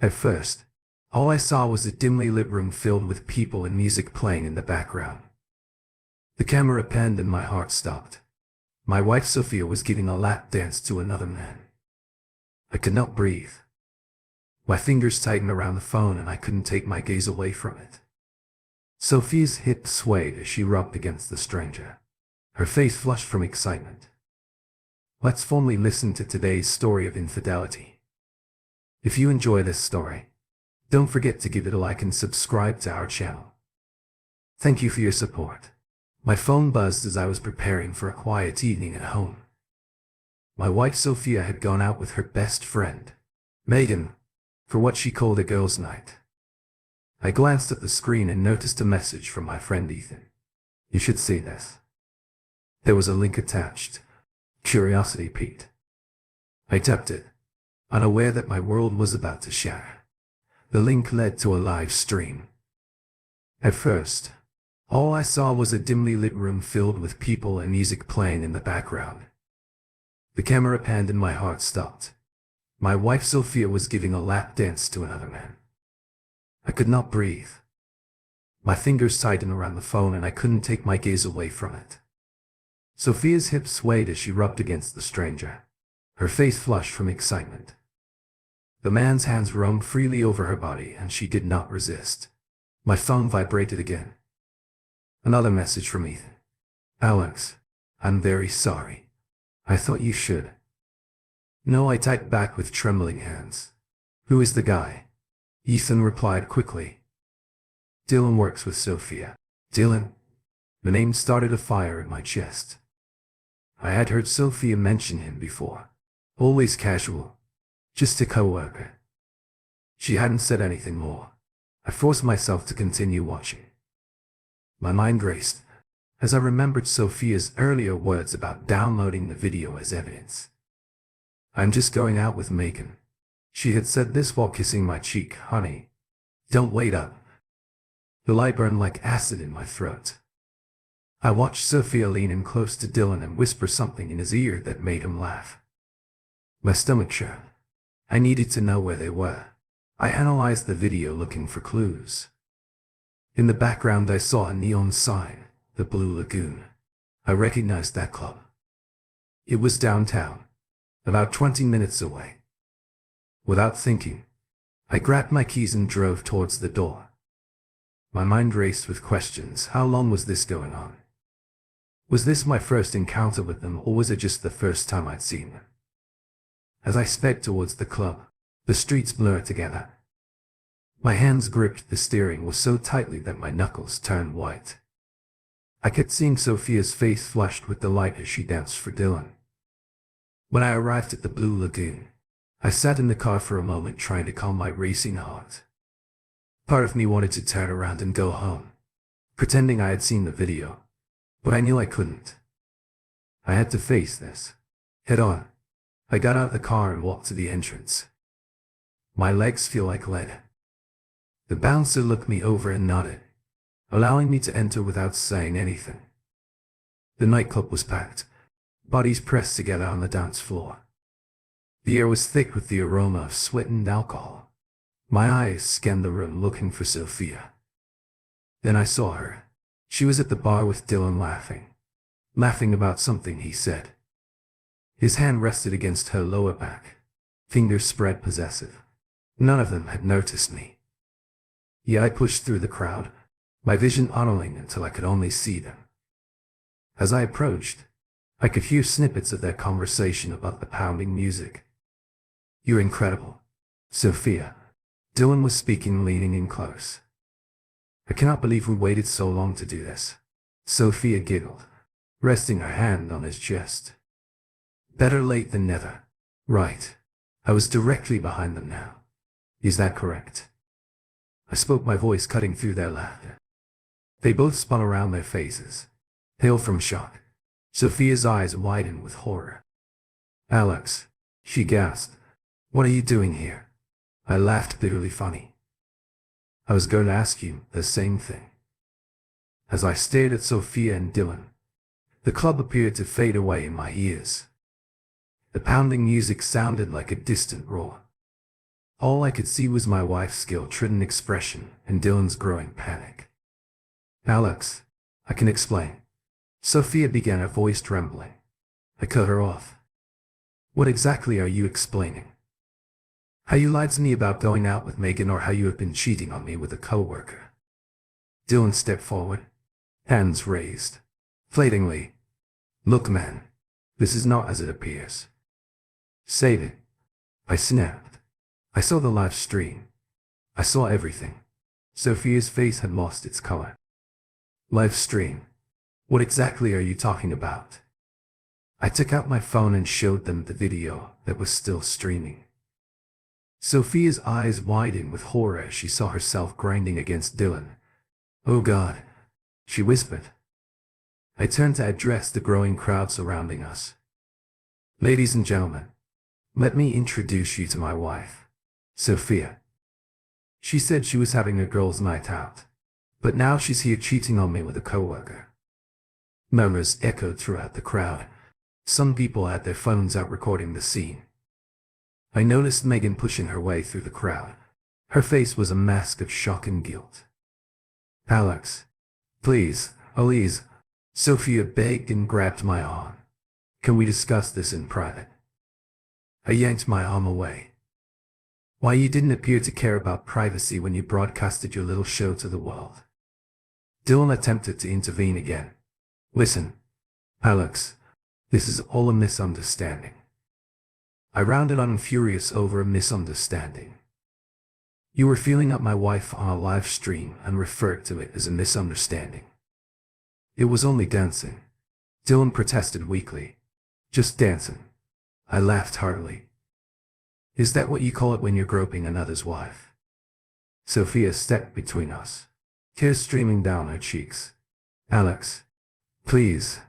At first, all I saw was a dimly lit room filled with people and music playing in the background. The camera panned and my heart stopped. My wife Sophia was giving a lap dance to another man. I could not breathe. My fingers tightened around the phone and I couldn't take my gaze away from it. Sophia's hips swayed as she rubbed against the stranger. Her face flushed from excitement. Let's formally listen to today's story of infidelity. If you enjoy this story, don't forget to give it a like and subscribe to our channel. Thank you for your support. My phone buzzed as I was preparing for a quiet evening at home. My wife Sophia had gone out with her best friend, Megan, for what she called a girls' night. I glanced at the screen and noticed a message from my friend Ethan. You should see this. There was a link attached. Curiosity piqued. I tapped it, unaware that my world was about to shatter. The link led to a live stream. At first, all I saw was a dimly lit room filled with people and music playing in the background. The camera panned and my heart stopped. My wife Sophia was giving a lap dance to another man. I could not breathe. My fingers tightened around the phone and I couldn't take my gaze away from it. Sophia's hips swayed as she rubbed against the stranger. Her face flushed from excitement. The man's hands roamed freely over her body and she did not resist. My phone vibrated again. Another message from Ethan. Alex, I'm very sorry. I thought you should. No, I typed back with trembling hands. Who is the guy? Ethan replied quickly. Dylan works with Sophia. Dylan? The name started a fire in my chest. I had heard Sophia mention him before. Always casual. Just a coworker. She hadn't said anything more. I forced myself to continue watching. My mind raced as I remembered Sophia's earlier words about downloading the video as evidence. I'm just going out with Megan. She had said this while kissing my cheek. Honey, don't wait up. The light burned like acid in my throat. I watched Sophia lean in close to Dylan and whisper something in his ear that made him laugh. My stomach churned. I needed to know where they were. I analyzed the video looking for clues. In the background I saw a neon sign, the Blue Lagoon. I recognized that club. It was downtown, about 20 minutes away. Without thinking, I grabbed my keys and drove towards the door. My mind raced with questions. How long was this going on? Was this my first encounter with them, or was it just the first time I'd seen them? As I sped towards the club, the streets blurred together. My hands gripped the steering wheel so tightly that my knuckles turned white. I kept seeing Sophia's face flushed with delight as she danced for Dylan. When I arrived at the Blue Lagoon, I sat in the car for a moment trying to calm my racing heart. Part of me wanted to turn around and go home, pretending I had seen the video, but I knew I couldn't. I had to face this, head on. I got out of the car and walked to the entrance. My legs feel like lead. The bouncer looked me over and nodded, allowing me to enter without saying anything. The nightclub was packed, bodies pressed together on the dance floor. The air was thick with the aroma of sweat and alcohol. My eyes scanned the room looking for Sophia. Then I saw her. She was at the bar with Dylan laughing about something he said. His hand rested against her lower back, fingers spread possessive. None of them had noticed me. Yet I pushed through the crowd, my vision unerring until I could only see them. As I approached, I could hear snippets of their conversation above the pounding music. You're incredible, Sophia. Dylan was speaking, leaning in close. I cannot believe we waited so long to do this. Sophia giggled, resting her hand on his chest. Better late than never. Right. I was directly behind them now. Is that correct? I spoke, my voice cutting through their laughter. They both spun around, their faces pale from shock. Sophia's eyes widened with horror. Alex, she gasped. What are you doing here? I laughed bitterly funny. I was going to ask you the same thing. As I stared at Sophia and Dylan, the club appeared to fade away in my ears. The pounding music sounded like a distant roar. All I could see was my wife's guilt-ridden expression and Dylan's growing panic. Alex, I can explain. Sophia began, her voice trembling. I cut her off. What exactly are you explaining? How you lied to me about going out with Megan, or how you have been cheating on me with a coworker? Dylan stepped forward, hands raised, flatingly. Look, man, this is not as it appears. Save it. I snapped. I saw the live stream. I saw everything. Sophia's face had lost its color. Live stream? What exactly are you talking about? I took out my phone and showed them the video that was still streaming. Sophia's eyes widened with horror as she saw herself grinding against Dylan. Oh God, she whispered. I turned to address the growing crowd surrounding us. Ladies and gentlemen, let me introduce you to my wife, Sophia. She said she was having a girls' night out, but now she's here cheating on me with a coworker. Murmurs echoed throughout the crowd. Some people had their phones out recording the scene. I noticed Megan pushing her way through the crowd. Her face was a mask of shock and guilt. Alex, please, Sophia begged and grabbed my arm. Can we discuss this in private? I yanked my arm away. Why, you didn't appear to care about privacy when you broadcasted your little show to the world. Dylan attempted to intervene again. Listen, Alex, this is all a misunderstanding. I rounded on, furious over a misunderstanding. You were feeling up my wife on a live stream and referred to it as a misunderstanding. It was only dancing. Dylan protested weakly. Just dancing. I laughed heartily. Is that what you call it when you're groping another's wife? Sophia stepped between us, tears streaming down her cheeks. Alex, please,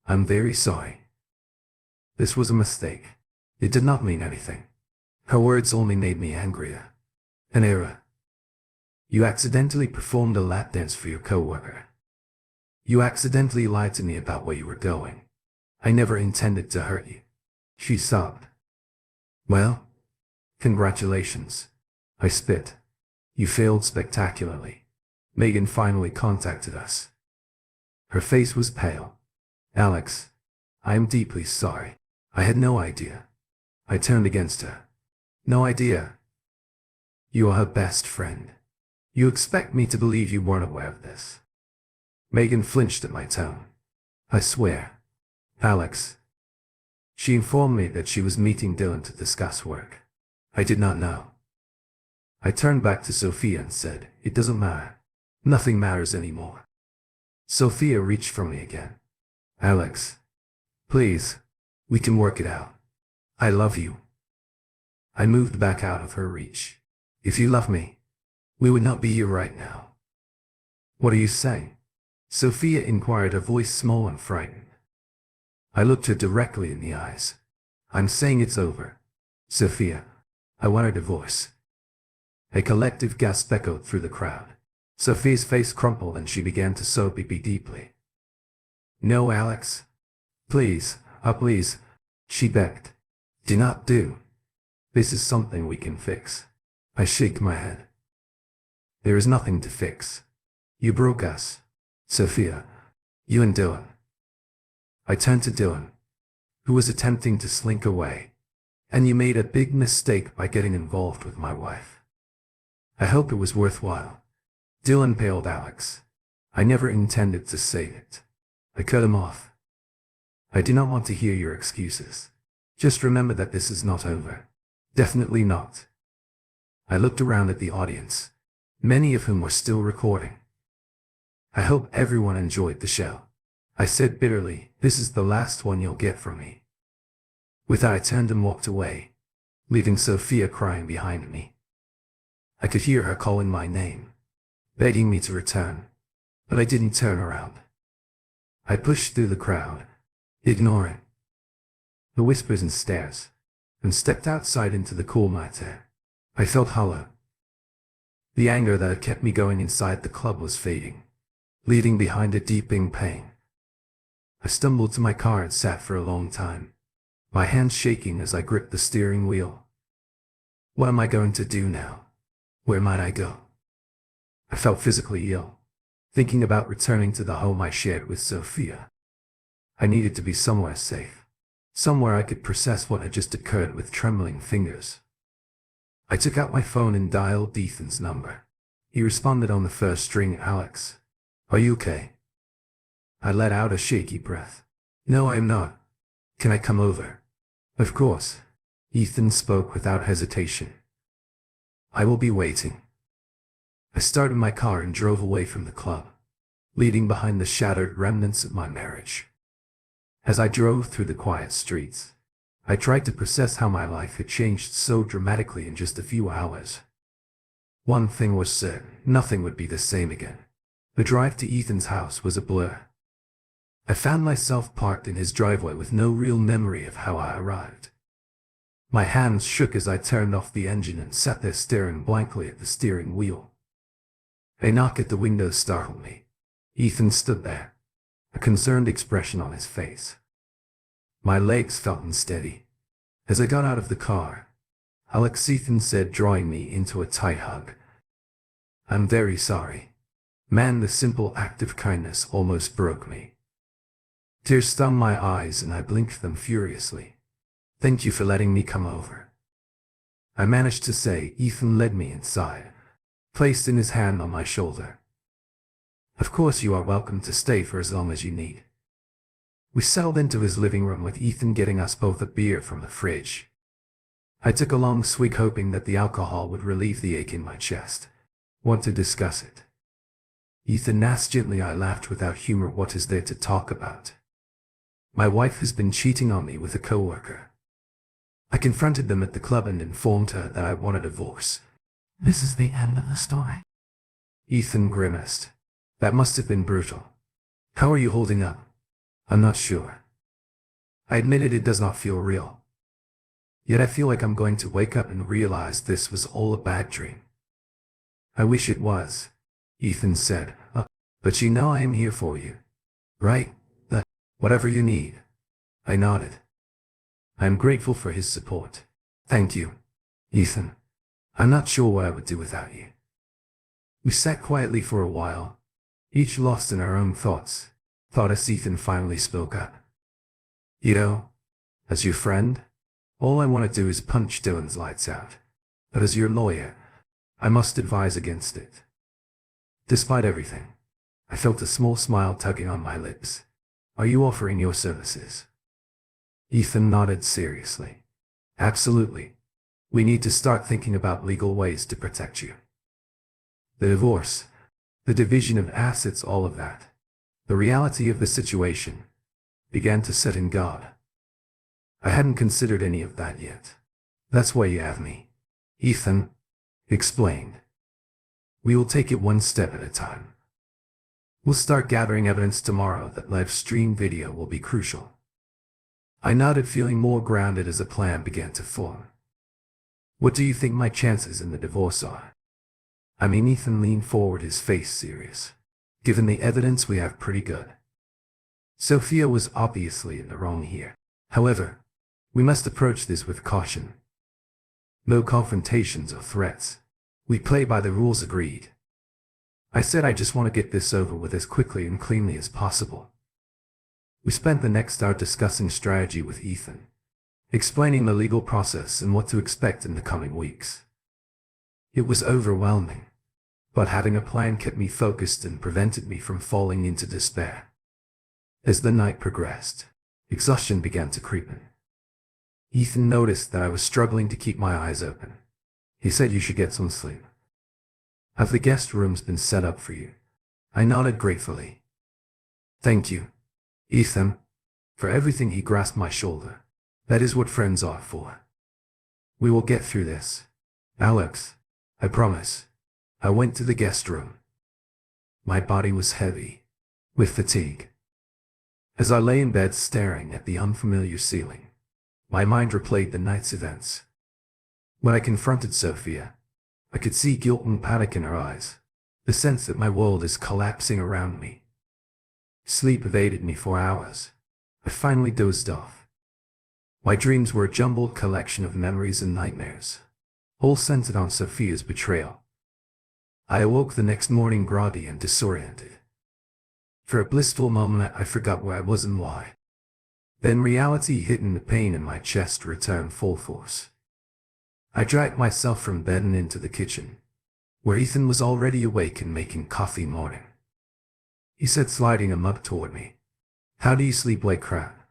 I'm very sorry. This was a mistake. It did not mean anything. Her words only made me angrier. An error. You accidentally performed a lap dance for your coworker. You accidentally lied to me about where you were going. I never intended to hurt you. She sobbed. Well, congratulations. I spit. You failed spectacularly. Megan finally contacted us. Her face was pale. Alex, I am deeply sorry. I had no idea. I turned against her. No idea. You are her best friend. You expect me to believe you weren't aware of this? Megan flinched at my tone. I swear. Alex. She informed me that she was meeting Dylan to discuss work. I did not know. I turned back to Sophia and said, it doesn't matter. Nothing matters anymore. Sophia reached for me again. Alex. Please. We can work it out. I love you. I moved back out of her reach. If you love me, we would not be here right now. What are you saying? Sophia inquired, her voice small and frightened. I looked her directly in the eyes. I'm saying it's over. Sophia, I want a divorce. A collective gasp echoed through the crowd. Sophia's face crumpled and she began to sob deeply. No, Alex. Please, please, she begged. Do not do. This is something we can fix. I shake my head. There is nothing to fix. You broke us. Sophia, you and Dylan. I turned to Dylan, who was attempting to slink away. And you made a big mistake by getting involved with my wife. I hope it was worthwhile. Dylan paled. Alex, I never intended to say it. I cut him off. I do not want to hear your excuses. Just remember that this is not over. Definitely not. I looked around at the audience, many of whom were still recording. I hope everyone enjoyed the show. I said bitterly, this is the last one you'll get from me. With that I turned and walked away, leaving Sophia crying behind me. I could hear her calling my name, begging me to return, but I didn't turn around. I pushed through the crowd, ignoring the whispers and stares, and stepped outside into the cool night air. I felt hollow. The anger that had kept me going inside the club was fading, leaving behind a deepening pain. I stumbled to my car and sat for a long time, my hands shaking as I gripped the steering wheel. What am I going to do now? Where might I go? I felt physically ill, thinking about returning to the home I shared with Sophia. I needed to be somewhere safe, somewhere I could process what had just occurred with trembling fingers. I took out my phone and dialed Ethan's number. He responded on the first string, "Alex, are you okay?" I let out a shaky breath. "No, I'm not. Can I come over?" "Of course." Ethan spoke without hesitation. "I will be waiting." I started my car and drove away from the club, leaving behind the shattered remnants of my marriage. As I drove through the quiet streets, I tried to process how my life had changed so dramatically in just a few hours. One thing was certain: nothing would be the same again. The drive to Ethan's house was a blur. I found myself parked in his driveway with no real memory of how I arrived. My hands shook as I turned off the engine and sat there staring blankly at the steering wheel. A knock at the window startled me. Ethan stood there, a concerned expression on his face. My legs felt unsteady. As I got out of the car, "Alex," Ethan said, drawing me into a tight hug. "I'm very sorry." Man, the simple act of kindness almost broke me. Tears stung my eyes and I blinked them furiously. "Thank you for letting me come over," I managed to say. Ethan led me inside, placed his hand on my shoulder. "Of course, you are welcome to stay for as long as you need." We settled into his living room with Ethan getting us both a beer from the fridge. I took a long swig, hoping that the alcohol would relieve the ache in my chest. "Want to discuss it?" Ethan asked gently. I laughed without humor. "What is there to talk about?" "My wife has been cheating on me with a coworker." I confronted them at the club and informed her that I want a divorce. "This is the end of the story." Ethan grimaced. "That must have been brutal. How are you holding up?" "I'm not sure." I admitted it does not feel real. Yet I feel like I'm going to wake up and realize this was all a bad dream. "I wish it was," Ethan said. But you know I am here for you. Right? Whatever you need." I nodded. I am grateful for his support. "Thank you, Ethan. I'm not sure what I would do without you." We sat quietly for a while, each lost in our own thoughts. As Ethan finally spoke up. "You know, as your friend, all I want to do is punch Dylan's lights out. But as your lawyer, I must advise against it." Despite everything, I felt a small smile tugging on my lips. "Are you offering your services?" Ethan nodded seriously. "Absolutely. We need to start thinking about legal ways to protect you. The divorce, the division of assets, all of that. The reality of the situation began to set in God. I hadn't considered any of that yet. That's why you have me," Ethan explained. "We will take it one step at a time. We'll start gathering evidence tomorrow. That live stream video will be crucial." I nodded, feeling more grounded as a plan began to form. "What do you think my chances in the divorce are?" Ethan leaned forward, his face serious. "Given the evidence, we have pretty good." Sophia was obviously in the wrong here. However, we must approach this with caution. No confrontations or threats. We play by the rules agreed. I said I just want to get this over with as quickly and cleanly as possible. We spent the next hour discussing strategy with Ethan, explaining the legal process and what to expect in the coming weeks. It was overwhelming, but having a plan kept me focused and prevented me from falling into despair. As the night progressed, exhaustion began to creep in. Ethan noticed that I was struggling to keep my eyes open. He said, "You should get some sleep. Have the guest rooms been set up for you?" I nodded gratefully. "Thank you, Ethan, for everything." He grasped my shoulder. "That is what friends are for. We will get through this, Alex. I promise." I went to the guest room. My body was heavy with fatigue. As I lay in bed staring at the unfamiliar ceiling, my mind replayed the night's events. When I confronted Sophia, I could see guilt and panic in her eyes, the sense that my world is collapsing around me. Sleep evaded me for hours. I finally dozed off. My dreams were a jumbled collection of memories and nightmares. all centered on Sophia's betrayal. I awoke the next morning groggy and disoriented. For a blissful moment I forgot where I was and why. Then reality hit and the pain in my chest returned full force. I dragged myself from bed and into the kitchen, where Ethan was already awake and making coffee morning. He said, sliding a mug toward me, "How do you sleep like crap?"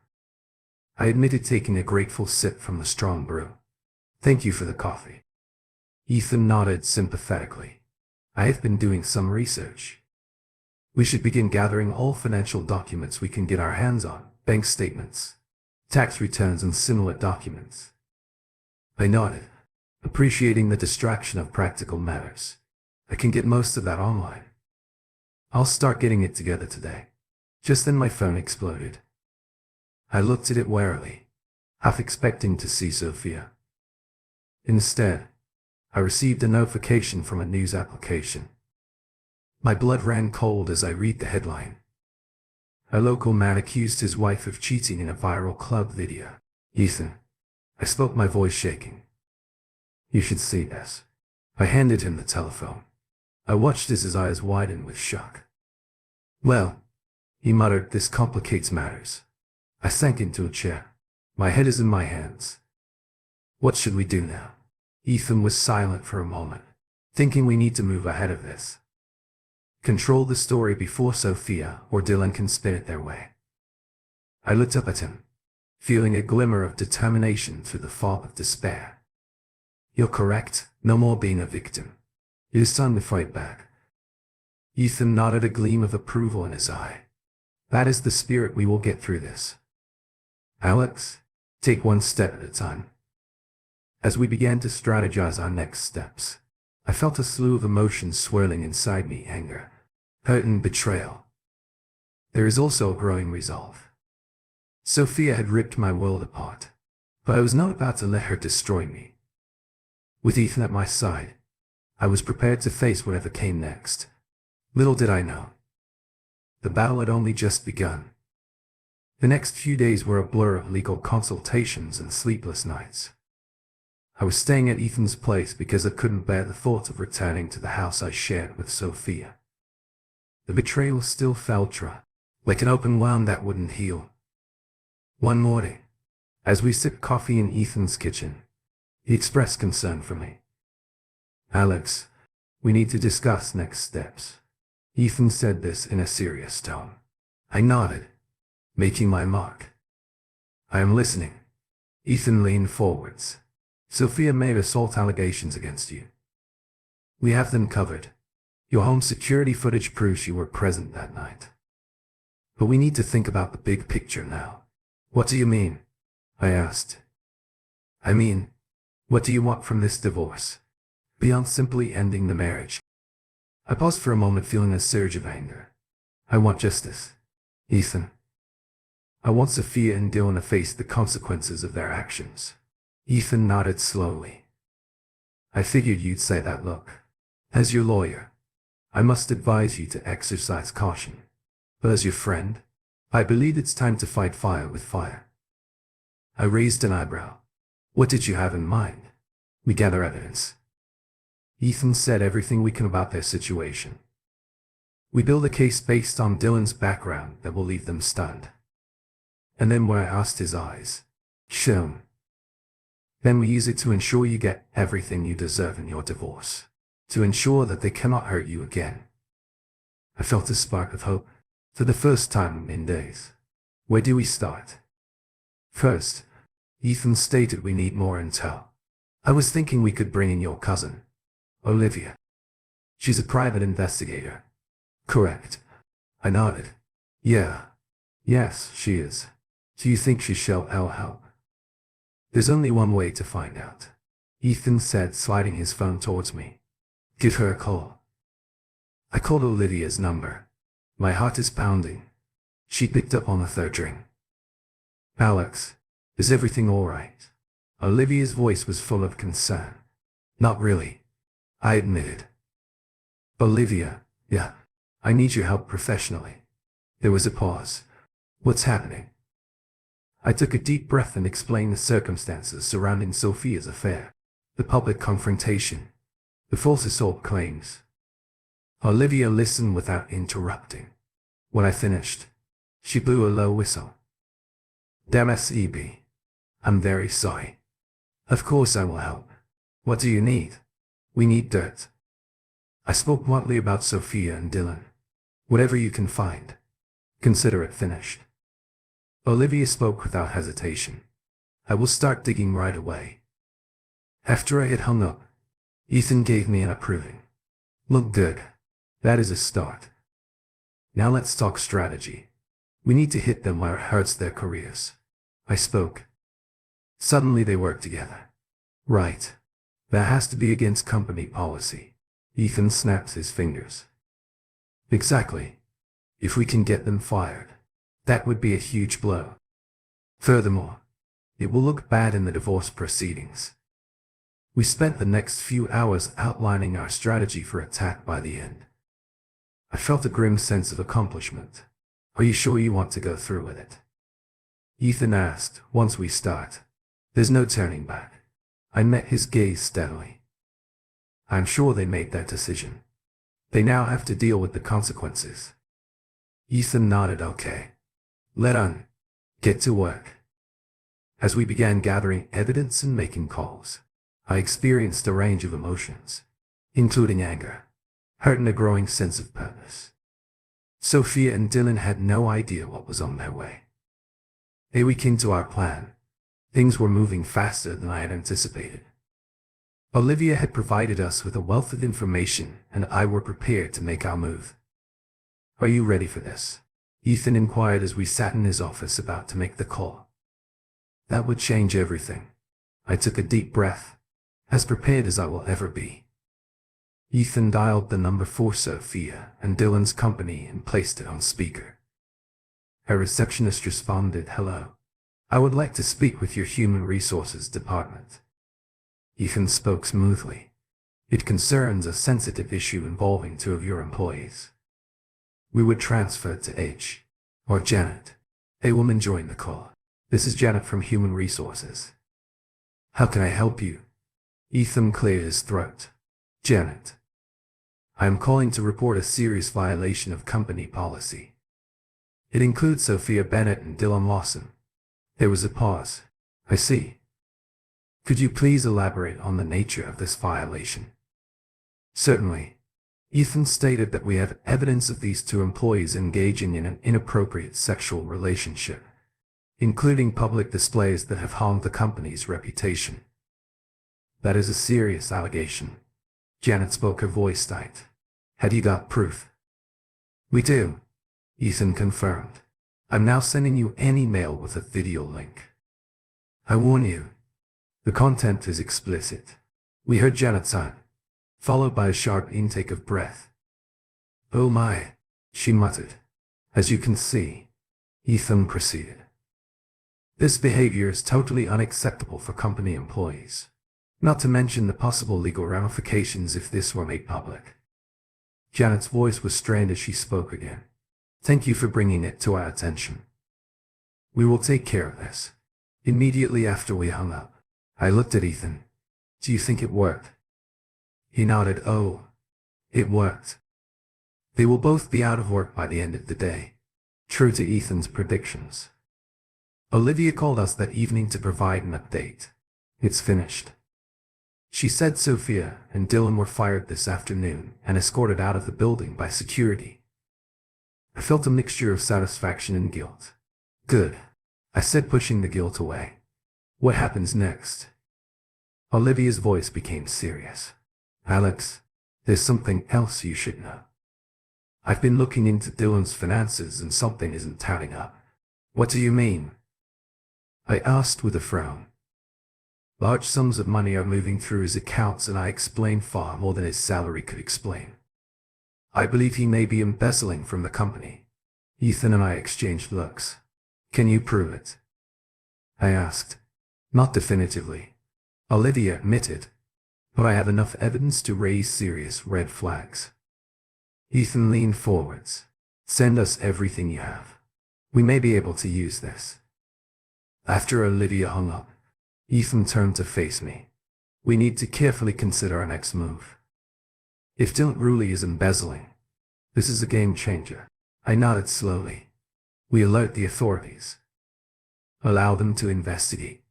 I admitted, taking a grateful sip from the strong brew. "Thank you for the coffee." Ethan nodded sympathetically. "I have been doing some research. We should begin gathering all financial documents we can get our hands on, bank statements, tax returns, and similar documents." I nodded, appreciating the distraction of practical matters. "I can get most of that online. I'll start getting it together today." Just then my phone exploded. I looked at it warily, half expecting to see Sophia. Instead, I received a notification from a news application. My blood ran cold as I read the headline. A local man accused his wife of cheating in a viral club video. "Ethan," I spoke, my voice shaking, "you should see this." I handed him the telephone. I watched as his eyes widened with shock. "Well," he muttered, "this complicates matters." I sank into a chair. My head is in my hands. "What should we do now?" Ethan was silent for a moment, thinking we need to move ahead of this. Control the story before Sophia or Dylan can spin it their way. I looked up at him, feeling a glimmer of determination through the fog of despair. "You're correct, no more being a victim. It is time to fight back." Ethan nodded, a gleam of approval in his eye. "That is the spirit. We will get through this. Alex, take one step at a time." As we began to strategize our next steps, I felt a slew of emotions swirling inside me: anger, hurt, and betrayal. There is also a growing resolve. Sophia had ripped my world apart, but I was not about to let her destroy me. With Ethan at my side, I was prepared to face whatever came next. Little did I know, the battle had only just begun. The next few days were a blur of legal consultations and sleepless nights. I was staying at Ethan's place because I couldn't bear the thought of returning to the house I shared with Sophia. The betrayal still felt dry, like an open wound that wouldn't heal. One morning, as we sipped coffee in Ethan's kitchen, he expressed concern for me. "Alex, we need to discuss next steps." Ethan said this in a serious tone. I nodded, making my mark. "I am listening." Ethan leaned forwards. "Sophia made assault allegations against you. We have them covered. Your home security footage proves you were present that night. But we need to think about the big picture now." "What do you mean?" I asked. "I mean, what do you want from this divorce, beyond simply ending the marriage?" I paused for a moment, feeling a surge of anger. "I want justice, Ethan. I want Sophia and Dylan to face the consequences of their actions." Ethan nodded slowly. "I figured you'd say that. Look, as your lawyer, I must advise you to exercise caution. But as your friend, I believe it's time to fight fire with fire." I raised an eyebrow. "What did you have in mind?" "We gather evidence." Ethan said everything we can about their situation. We build a case based on Dylan's background that will leave them stunned. And then when I asked, his eyes shone. "Then we use it to ensure you get everything you deserve in your divorce, to ensure that they cannot hurt you again." I felt a spark of hope, for the first time in days. "Where do we start?" "First," Ethan stated, "we need more intel. I was thinking we could bring in your cousin, Olivia. She's a private investigator." "Correct." I nodded. Yes, she is. Do you think she shall help?" "There's only one way to find out," Ethan said, sliding his phone towards me. "Give her a call." I called Olivia's number. My heart is pounding. She picked up on the third ring. "Alex, is everything all right?" Olivia's voice was full of concern. "Not really," I admitted. "Olivia, yeah, I need your help professionally." There was a pause. "What's happening?" I took a deep breath and explained the circumstances surrounding Sophia's affair. the public confrontation, the false assault claims. Olivia listened without interrupting. When I finished, she blew a low whistle. Damn SEB. I'm very sorry. Of course I will help. What do you need? We need dirt. I spoke bluntly about Sophia and Dylan. Whatever you can find. Consider it finished. Olivia spoke without hesitation. I will start digging right away. After I had hung up, Ethan gave me an approving. Look good. That is a start. Now let's talk strategy. We need to hit them where it hurts their careers. I spoke. Suddenly they worked together. Right. That has to be against company policy. Ethan snaps his fingers. Exactly. If we can get them fired, that would be a huge blow. Furthermore, it will look bad in the divorce proceedings. We spent the next few hours outlining our strategy for attack. By the end, I felt a grim sense of accomplishment. Are you sure you want to go through with it? Ethan asked. Once we start, there's no turning back. I met his gaze steadily. I'm sure they made that decision. They now have to deal with the consequences. Ethan nodded. Okay. Let's get to work. As we began gathering evidence and making calls, I experienced a range of emotions, including anger, hurt, and a growing sense of purpose. Sophia and Dylan had no idea what was on their way. A week into our plan, things were moving faster than I had anticipated. Olivia had provided us with a wealth of information, and I were prepared to make our move. Are you ready for this? Ethan inquired as we sat in his office about to make the call. That would change everything. I took a deep breath, as prepared as I will ever be. Ethan dialed the number for Sophia and Dylan's company and placed it on speaker. A receptionist responded, "Hello. I would like to speak with your human resources department." Ethan spoke smoothly. It concerns a sensitive issue involving two of your employees. We would transfer to H. or Janet. A woman joined the call. This is Janet from Human Resources. How can I help you? Ethan cleared his throat. Janet. I am calling to report a serious violation of company policy. It includes Sophia Bennett and Dylan Lawson. There was a pause. I see. Could you please elaborate on the nature of this violation? Certainly. Ethan stated that we have evidence of these two employees engaging in an inappropriate sexual relationship, including public displays that have harmed the company's reputation. That is a serious allegation. Janet spoke, her voice tight. Had you got proof? We do. Ethan confirmed. I'm now sending you an email with a video link. I warn you, the content is explicit. We heard Janet's sigh, followed by a sharp intake of breath. Oh my, she muttered. As you can see, Ethan proceeded. This behavior is totally unacceptable for company employees, not to mention the possible legal ramifications if this were made public. Janet's voice was strained as she spoke again. Thank you for bringing it to our attention. We will take care of this. Immediately after we hung up, I looked at Ethan. Do you think it worked? He nodded. Oh, it worked. They will both be out of work by the end of the day. True to Ethan's predictions. Olivia called us that evening to provide an update. It's finished. She said Sophia and Dylan were fired this afternoon and escorted out of the building by security. I felt a mixture of satisfaction and guilt. Good, I said, pushing the guilt away. What happens next? Olivia's voice became serious. Alex, there's something else you should know. I've been looking into Dylan's finances and something isn't adding up. What do you mean? I asked with a frown. Large sums of money are moving through his accounts, and I explained far more than his salary could explain. I believe he may be embezzling from the company. Ethan and I exchanged looks. Can you prove it? I asked. Not definitively, Olivia admitted, but I have enough evidence to raise serious red flags. Ethan leaned forwards. Send us everything you have. We may be able to use this. After Olivia hung up, Ethan turned to face me. We need to carefully consider our next move. If Dylan really is embezzling, this is a game changer. I nodded slowly. We alert the authorities. Allow them to investigate.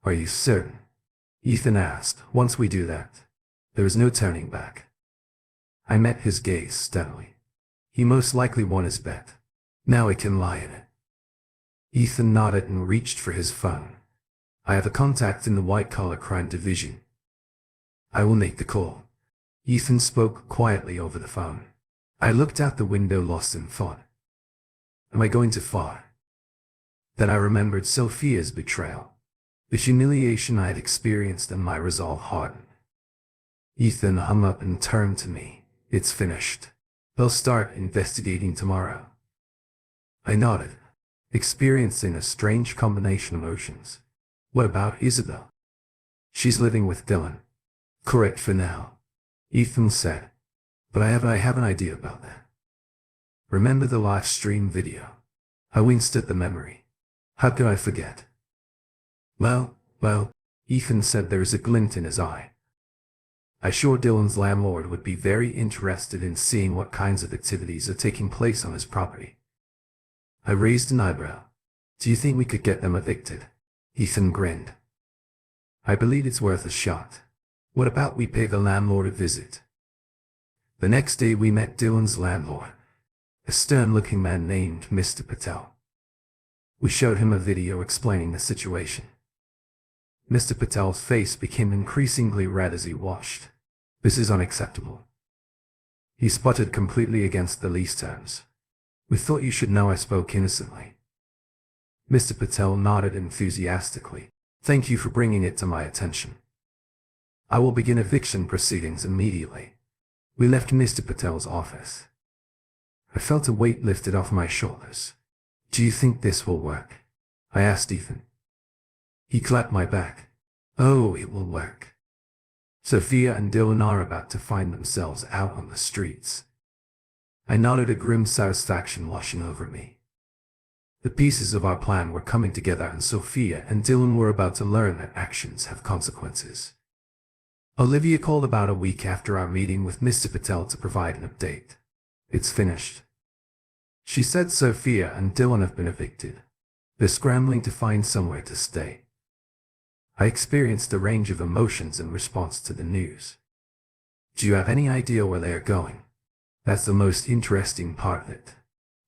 Are you certain? Ethan asked. Once we do that, there is no turning back. I met his gaze steadily. He most likely won his bet. Now I can lie in it. Ethan nodded and reached for his phone. I have a contact in the white-collar crime division. I will make the call. Ethan spoke quietly over the phone. I looked out the window, lost in thought. Am I going too far? Then I remembered Sophia's betrayal, the humiliation I had experienced, and my resolve hardened. Ethan hung up and turned to me. It's finished. They'll start investigating tomorrow. I nodded, experiencing a strange combination of emotions. What about Isabel? She's living with Dylan. Correct for now, Ethan said. But I have an idea about that. Remember the live stream video? I winced at the memory. How could I forget? Well, Ethan said, there is a glint in his eye. I'm sure Dylan's landlord would be very interested in seeing what kinds of activities are taking place on his property. I raised an eyebrow. Do you think we could get them evicted? Ethan grinned. I believe it's worth a shot. What about we pay the landlord a visit? The next day we met Dylan's landlord, a stern-looking man named Mr. Patel. We showed him a video explaining the situation. Mr. Patel's face became increasingly red as he watched. This is unacceptable. He sputtered completely against the lease terms. We thought you should know I spoke innocently. Mr. Patel nodded enthusiastically. Thank you for bringing it to my attention. I will begin eviction proceedings immediately. We left Mr. Patel's office. I felt a weight lifted off my shoulders. Do you think this will work? I asked Ethan. He clapped my back. Oh, it will work. Sophia and Dylan are about to find themselves out on the streets. I nodded, a grim satisfaction washing over me. The pieces of our plan were coming together, and Sophia and Dylan were about to learn that actions have consequences. Olivia called about a week after our meeting with Mr. Patel to provide an update. It's finished. She said Sophia and Dylan have been evicted. They're scrambling to find somewhere to stay. I experienced a range of emotions in response to the news. Do you have any idea where they are going? That's the most interesting part of it.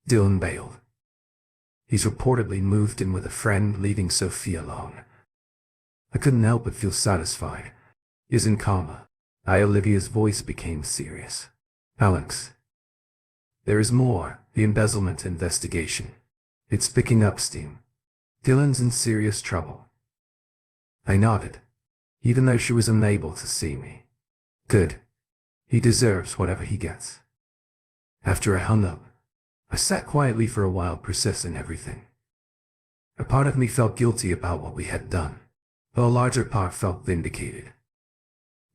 Dylan bailed. He's reportedly moved in with a friend, leaving Sophia alone. I couldn't help but feel satisfied. Isn't karma? Olivia's voice became serious. Alex. There is more. The embezzlement investigation. It's picking up steam. Dylan's in serious trouble. I nodded, even though she was unable to see me. Good. He deserves whatever he gets. After I hung up, I sat quietly for a while, processing everything. A part of me felt guilty about what we had done, but a larger part felt vindicated.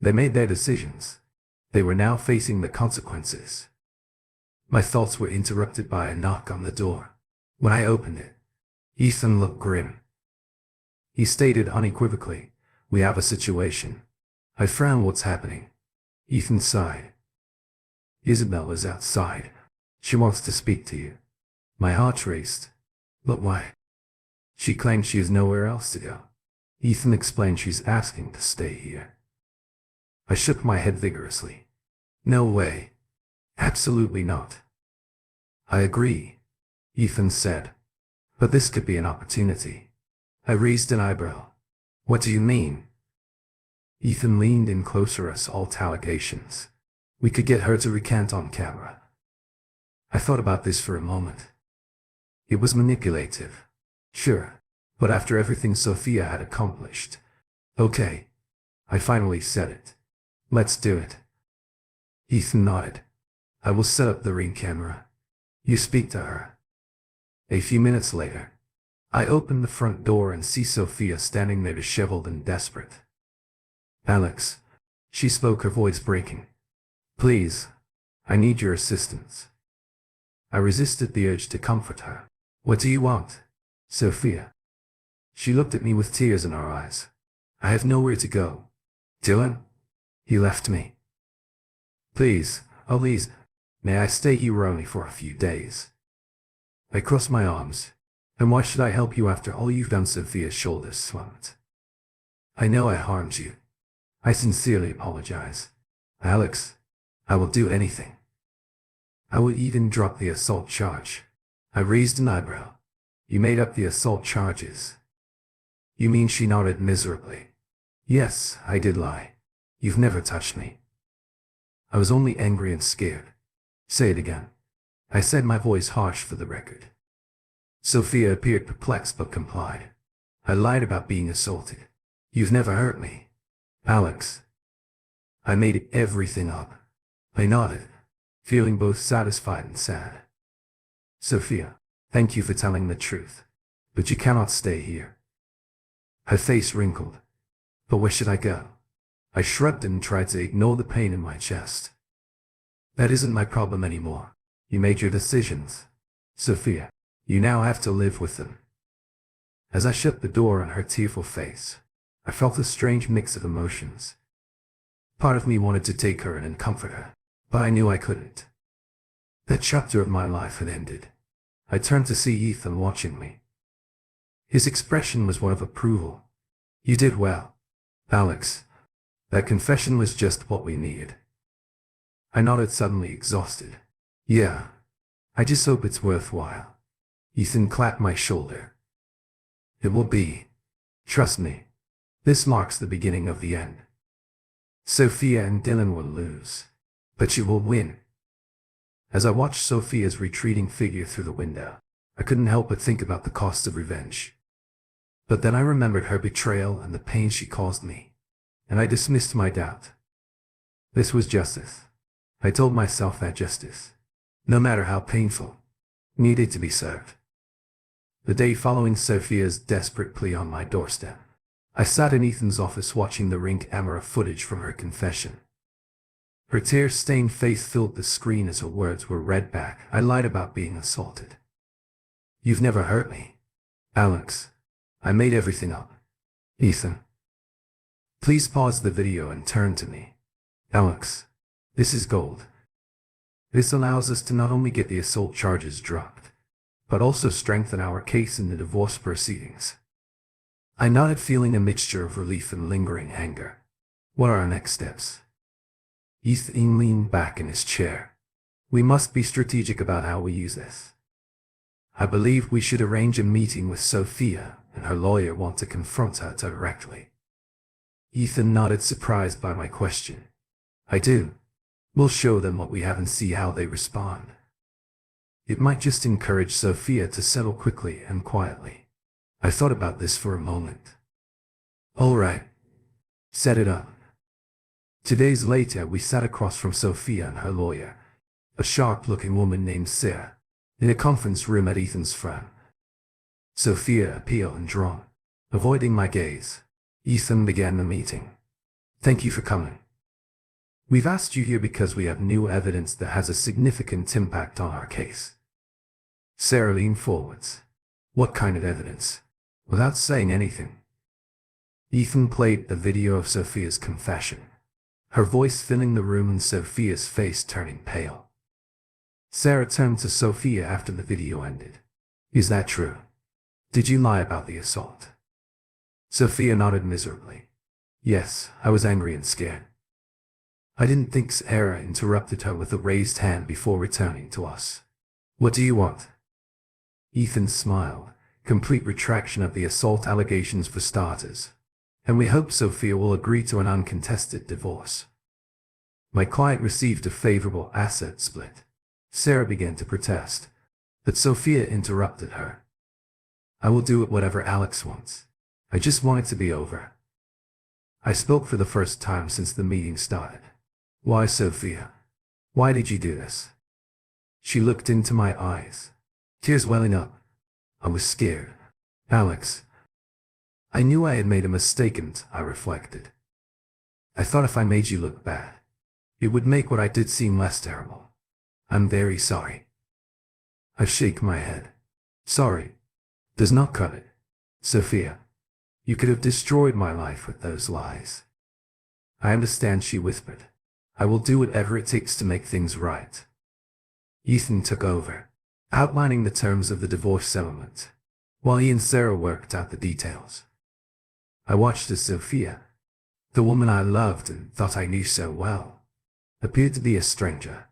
They made their decisions. They were now facing the consequences. My thoughts were interrupted by a knock on the door. When I opened it, Ethan looked grim. He stated unequivocally, "We have a situation." I frowned. What's happening? Ethan sighed. Isabel is outside. She wants to speak to you. My heart raced. But why? She claims she has nowhere else to go. Ethan explained she's asking to stay here. I shook my head vigorously. No way. Absolutely not. I agree, Ethan said. But this could be an opportunity. I raised an eyebrow. What do you mean? Ethan leaned in closer. Assault allegations. We could get her to recant on camera. I thought about this for a moment. It was manipulative. Sure. But after everything Sophia had accomplished. Okay. I finally said it. Let's do it. Ethan nodded. I will set up the ring camera. You speak to her. A few minutes later, I opened the front door and see Sophia standing there, disheveled and desperate. Alex, she spoke, her voice breaking. Please, I need your assistance. I resisted the urge to comfort her. What do you want, Sophia? She looked at me with tears in her eyes. I have nowhere to go. Dylan? He left me. Please, oh please, may I stay here only for a few days? I crossed my arms. And why should I help you after all you've done? Sophia's shoulders slumped. I know I harmed you. I sincerely apologize. Alex, I will do anything. I will even drop the assault charge. I raised an eyebrow. You made up the assault charges. You mean? She nodded miserably. Yes, I did lie. You've never touched me. I was only angry and scared. Say it again. I said, my voice harsh for the record. Sophia appeared perplexed but complied. I lied about being assaulted. You've never hurt me. Alex. I made everything up. I nodded, feeling both satisfied and sad. Sophia, thank you for telling the truth. But you cannot stay here. Her face wrinkled. But where should I go? I shrugged and tried to ignore the pain in my chest. That isn't my problem anymore. You made your decisions. Sophia, you now have to live with them. As I shut the door on her tearful face, I felt a strange mix of emotions. Part of me wanted to take her in and comfort her, but I knew I couldn't. That chapter of my life had ended. I turned to see Ethan watching me. His expression was one of approval. You did well, Alex. That confession was just what we needed. I nodded, suddenly exhausted. Yeah. I just hope it's worthwhile. Ethan clapped my shoulder. It will be. Trust me. This marks the beginning of the end. Sophia and Dylan will lose, but you will win. As I watched Sophia's retreating figure through the window, I couldn't help but think about the cost of revenge. But then I remembered her betrayal and the pain she caused me, and I dismissed my doubt. This was justice. I told myself that justice, no matter how painful, needed to be served. The day following Sophia's desperate plea on my doorstep, I sat in Ethan's office watching the ring camera footage from her confession. Her tear-stained face filled the screen as her words were read back. I lied about being assaulted. You've never hurt me, Alex. I made everything up. Ethan. Please pause the video and turn to me. Alex, this is gold. This allows us to not only get the assault charges dropped, but also strengthen our case in the divorce proceedings. I nodded, feeling a mixture of relief and lingering anger. What are our next steps? Ethan leaned back in his chair. We must be strategic about how we use this. I believe we should arrange a meeting with Sophia and her lawyer want to confront her directly. Ethan nodded, surprised by my question. I do. We'll show them what we have and see how they respond. It might just encourage Sophia to settle quickly and quietly. I thought about this for a moment. All right. Set it up. 2 days later, we sat across from Sophia and her lawyer, a sharp-looking woman named Sarah, in a conference room at Ethan's firm. Sophia, pale and drawn, avoiding my gaze. Ethan began the meeting. Thank you for coming. We've asked you here because we have new evidence that has a significant impact on our case. Sarah leaned forwards. What kind of evidence? Without saying anything, Ethan played a video of Sophia's confession, her voice filling the room and Sophia's face turning pale. Sarah turned to Sophia after the video ended. Is that true? Did you lie about the assault? Sophia nodded miserably. Yes, I was angry and scared. I didn't think. Sarah interrupted her with a raised hand before returning to us. What do you want? Ethan smiled. Complete retraction of the assault allegations for starters. And we hope Sophia will agree to an uncontested divorce. My client received a favorable asset split. Sarah began to protest, but Sophia interrupted her. I will do whatever Alex wants. I just want it to be over. I spoke for the first time since the meeting started. Why, Sophia? Why did you do this? She looked into my eyes, tears welling up. I was scared. Alex. I knew I had made a mistake and I reflected. I thought if I made you look bad, it would make what I did seem less terrible. I'm very sorry. I shake my head. Sorry does not cut it. Sophia, you could have destroyed my life with those lies. I understand, she whispered. I will do whatever it takes to make things right. Ethan took over, outlining the terms of the divorce settlement, while he and Sarah worked out the details. I watched as Sophia, the woman I loved and thought I knew so well, appeared to be a stranger.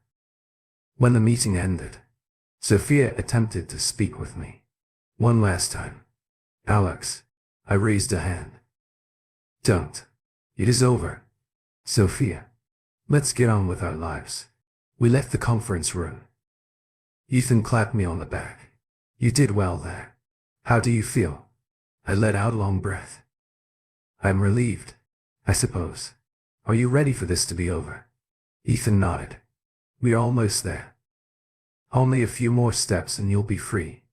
When the meeting ended, Sophia attempted to speak with me. One last time. Alex, I raised a hand. Don't. It is over. Sophia, let's get on with our lives. We left the conference room. Ethan clapped me on the back. You did well there. How do you feel? I let out a long breath. I'm relieved, I suppose. Are you ready for this to be over? Ethan nodded. We're almost there. Only a few more steps and you'll be free.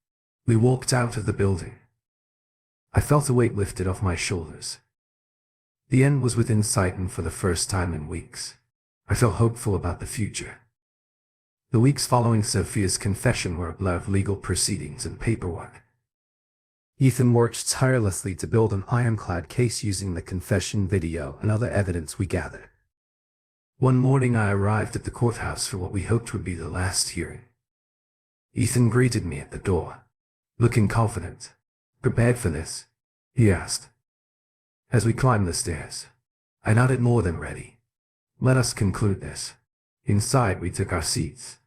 We walked out of the building. I felt a weight lifted off my shoulders. The end was within sight, and for the first time in weeks, I felt hopeful about the future. The weeks following Sophia's confession were a blur of legal proceedings and paperwork. Ethan worked tirelessly to build an ironclad case using the confession video and other evidence we gathered. One morning I arrived at the courthouse for what we hoped would be the last hearing. Ethan greeted me at the door, looking confident. Prepared for this? He asked. As we climbed the stairs, I nodded, more than ready. Let us conclude this. Inside we took our seats.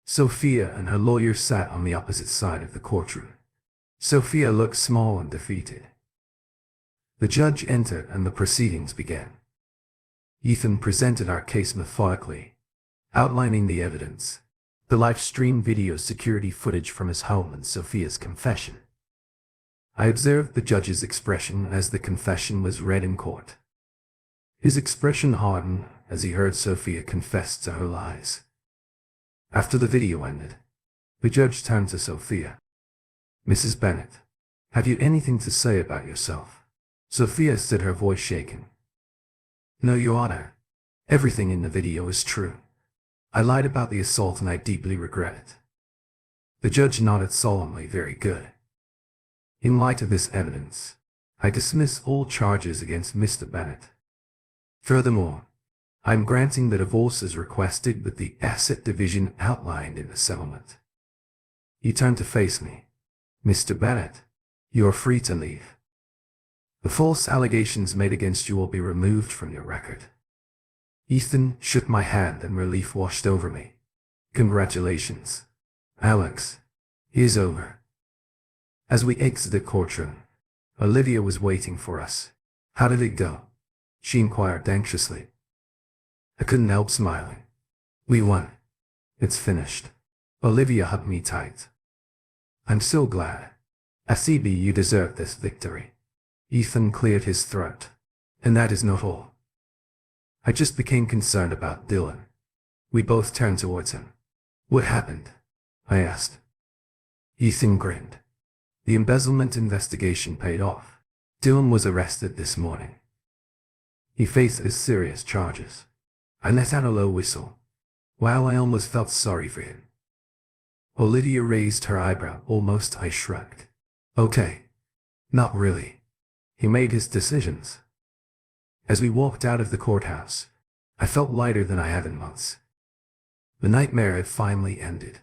Sophia and her lawyer sat on the opposite side of the courtroom. Sophia looked small and defeated. The judge entered and the proceedings began. Ethan presented our case methodically, outlining the evidence, the live stream video security footage from his home and Sophia's confession. I observed the judge's expression as the confession was read in court. His expression hardened as he heard Sophia confess to her lies. After the video ended, the judge turned to Sophia. Mrs. Bennett, have you anything to say about yourself? Sophia said, her voice shaking. No, Your Honor. Everything in the video is true. I lied about the assault and I deeply regret it. The judge nodded solemnly. Very good. In light of this evidence, I dismiss all charges against Mr. Bennett. Furthermore, I am granting the divorce as requested with the asset division outlined in the settlement. He turned to face me. Mr. Bennett, you are free to leave. The false allegations made against you will be removed from your record. Ethan shook my hand and relief washed over me. Congratulations, Alex. It is over. As we exited the courtroom, Olivia was waiting for us. How did it go? She inquired anxiously. I couldn't help smiling. We won. It's finished. Olivia hugged me tight. I'm so glad. ACB, you deserve this victory. Ethan cleared his throat. And that is not all. I just became concerned about Dylan. We both turned towards him. What happened? I asked. Ethan grinned. The embezzlement investigation paid off. Dylan was arrested this morning. He faces serious charges. I let out a low whistle. While I almost felt sorry for him. Olivia raised her eyebrow. Almost. I shrugged. Okay. Not really. He made his decisions. As we walked out of the courthouse, I felt lighter than I have in months. The nightmare had finally ended.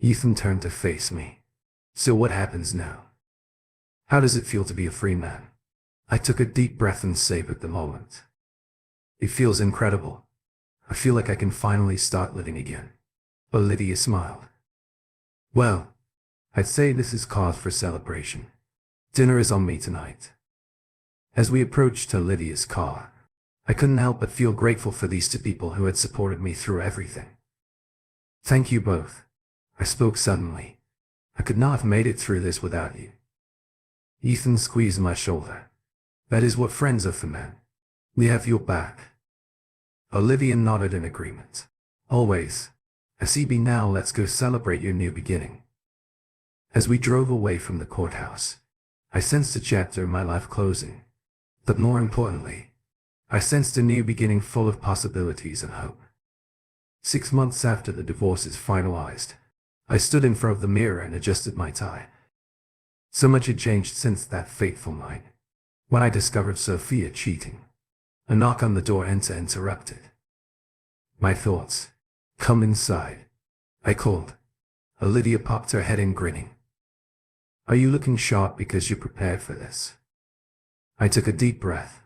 Ethan turned to face me. So what happens now? How does it feel to be a free man? I took a deep breath and savored the moment. It feels incredible. I feel like I can finally start living again. Olivia smiled. Well, I'd say this is cause for celebration. Dinner is on me tonight. As we approached Olivia's car, I couldn't help but feel grateful for these two people who had supported me through everything. Thank you both. I spoke suddenly. I could not have made it through this without you. Ethan squeezed my shoulder. That is what friends are for, man. We have your back. Olivia nodded in agreement. Always. ACB, now let's go celebrate your new beginning. As we drove away from the courthouse, I sensed a chapter in my life closing. But more importantly, I sensed a new beginning full of possibilities and hope. 6 months after the divorce is finalized, I stood in front of the mirror and adjusted my tie. So much had changed since that fateful night, when I discovered Sophia cheating. A knock on the door interrupted my thoughts. Come inside, I called. Olivia popped her head in, grinning. Are you looking sharp because you're prepared for this? I took a deep breath.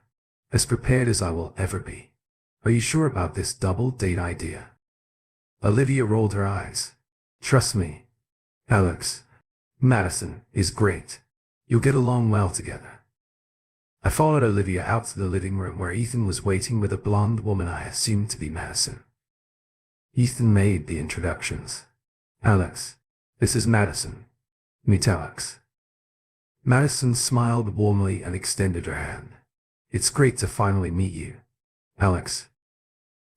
As prepared as I will ever be. Are you sure about this double date idea? Olivia rolled her eyes. Trust me, Alex. Madison is great. You'll get along well together. I followed Olivia out to the living room where Ethan was waiting with a blonde woman I assumed to be Madison. Ethan made the introductions. Alex, this is Madison. Meet Alex. Madison smiled warmly and extended her hand. It's great to finally meet you, Alex.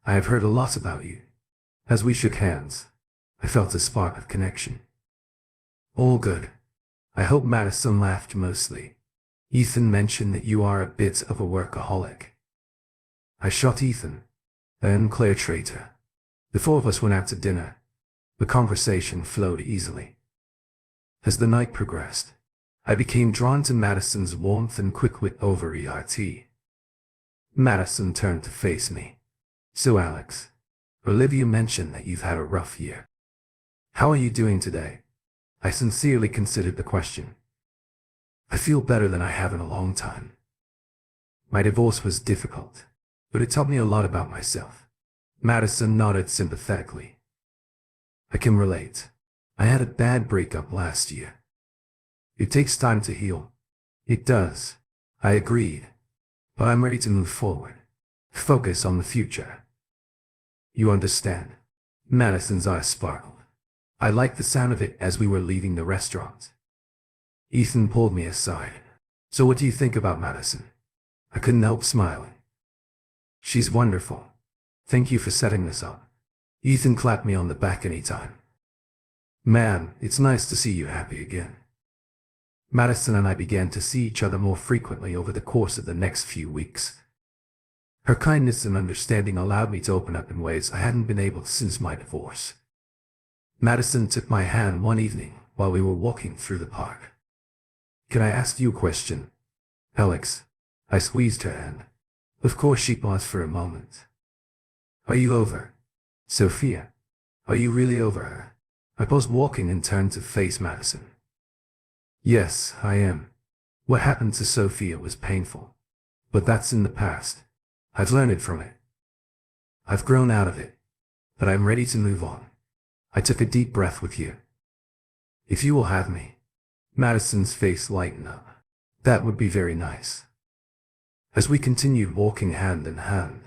I have heard a lot about you. As we shook hands, I felt a spark of connection. All good. I hope. Madison laughed mostly. Ethan mentioned that you are a bit of a workaholic. I shot Ethan, then Claire Trader. The four of us went out to dinner. The conversation flowed easily. As the night progressed, I became drawn to Madison's warmth and quick wit over ERT. Madison turned to face me. So Alex, Olivia mentioned that you've had a rough year. How are you doing today? I sincerely considered the question. I feel better than I have in a long time. My divorce was difficult, but it taught me a lot about myself. Madison nodded sympathetically. I can relate. I had a bad breakup last year. It takes time to heal. It does. I agreed. But I'm ready to move forward. Focus on the future. You understand? Madison's eyes sparkled. I liked the sound of it as we were leaving the restaurant. Ethan pulled me aside. So what do you think about Madison? I couldn't help smiling. She's wonderful. Thank you for setting this up. Ethan clapped me on the back anytime. Man, it's nice to see you happy again. Madison and I began to see each other more frequently over the course of the next few weeks. Her kindness and understanding allowed me to open up in ways I hadn't been able to since my divorce. Madison took my hand one evening while we were walking through the park. Can I ask you a question, Alex? I squeezed her hand. Of course. She paused for a moment. Are you over Sophia? Are you really over her? I paused walking and turned to face Madison. Yes, I am. What happened to Sophia was painful. But that's in the past. I've learned from it. I've grown out of it. But I'm ready to move on. I took a deep breath with you. If you will have me. Madison's face lightened up. That would be very nice. As we continued walking hand in hand,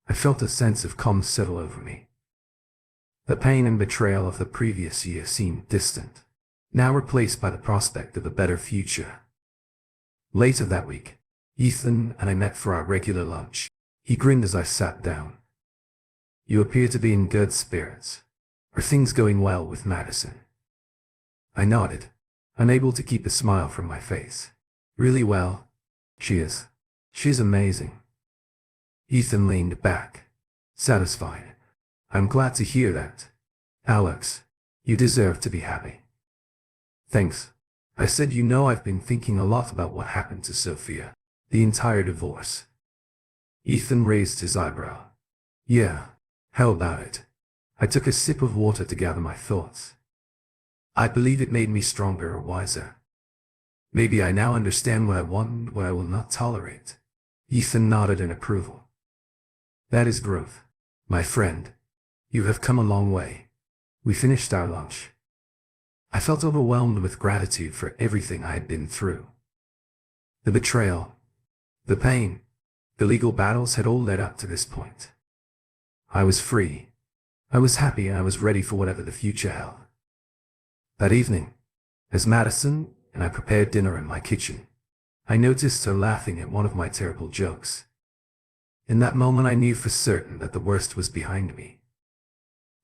I felt a sense of calm settle over me. The pain and betrayal of the previous year seemed distant, now replaced by the prospect of a better future. Later that week, Ethan and I met for our regular lunch. He grinned as I sat down. You appear to be in good spirits. Are things going well with Madison? I nodded, unable to keep a smile from my face. Really well. She is. She's amazing. Ethan leaned back, satisfied. I'm glad to hear that. Alex, you deserve to be happy. Thanks. I said, you know, I've been thinking a lot about what happened to Sophia, the entire divorce. Ethan raised his eyebrow. Yeah, how about it? I took a sip of water to gather my thoughts. I believe it made me stronger or wiser. Maybe I now understand what I want and what I will not tolerate. Ethan nodded in approval. That is growth, my friend. You have come a long way. We finished our lunch. I felt overwhelmed with gratitude for everything I had been through. The betrayal, the pain, the legal battles had all led up to this point. I was free. I was happy, and I was ready for whatever the future held. That evening, as Madison and I prepared dinner in my kitchen, I noticed her laughing at one of my terrible jokes. In that moment I knew for certain that the worst was behind me.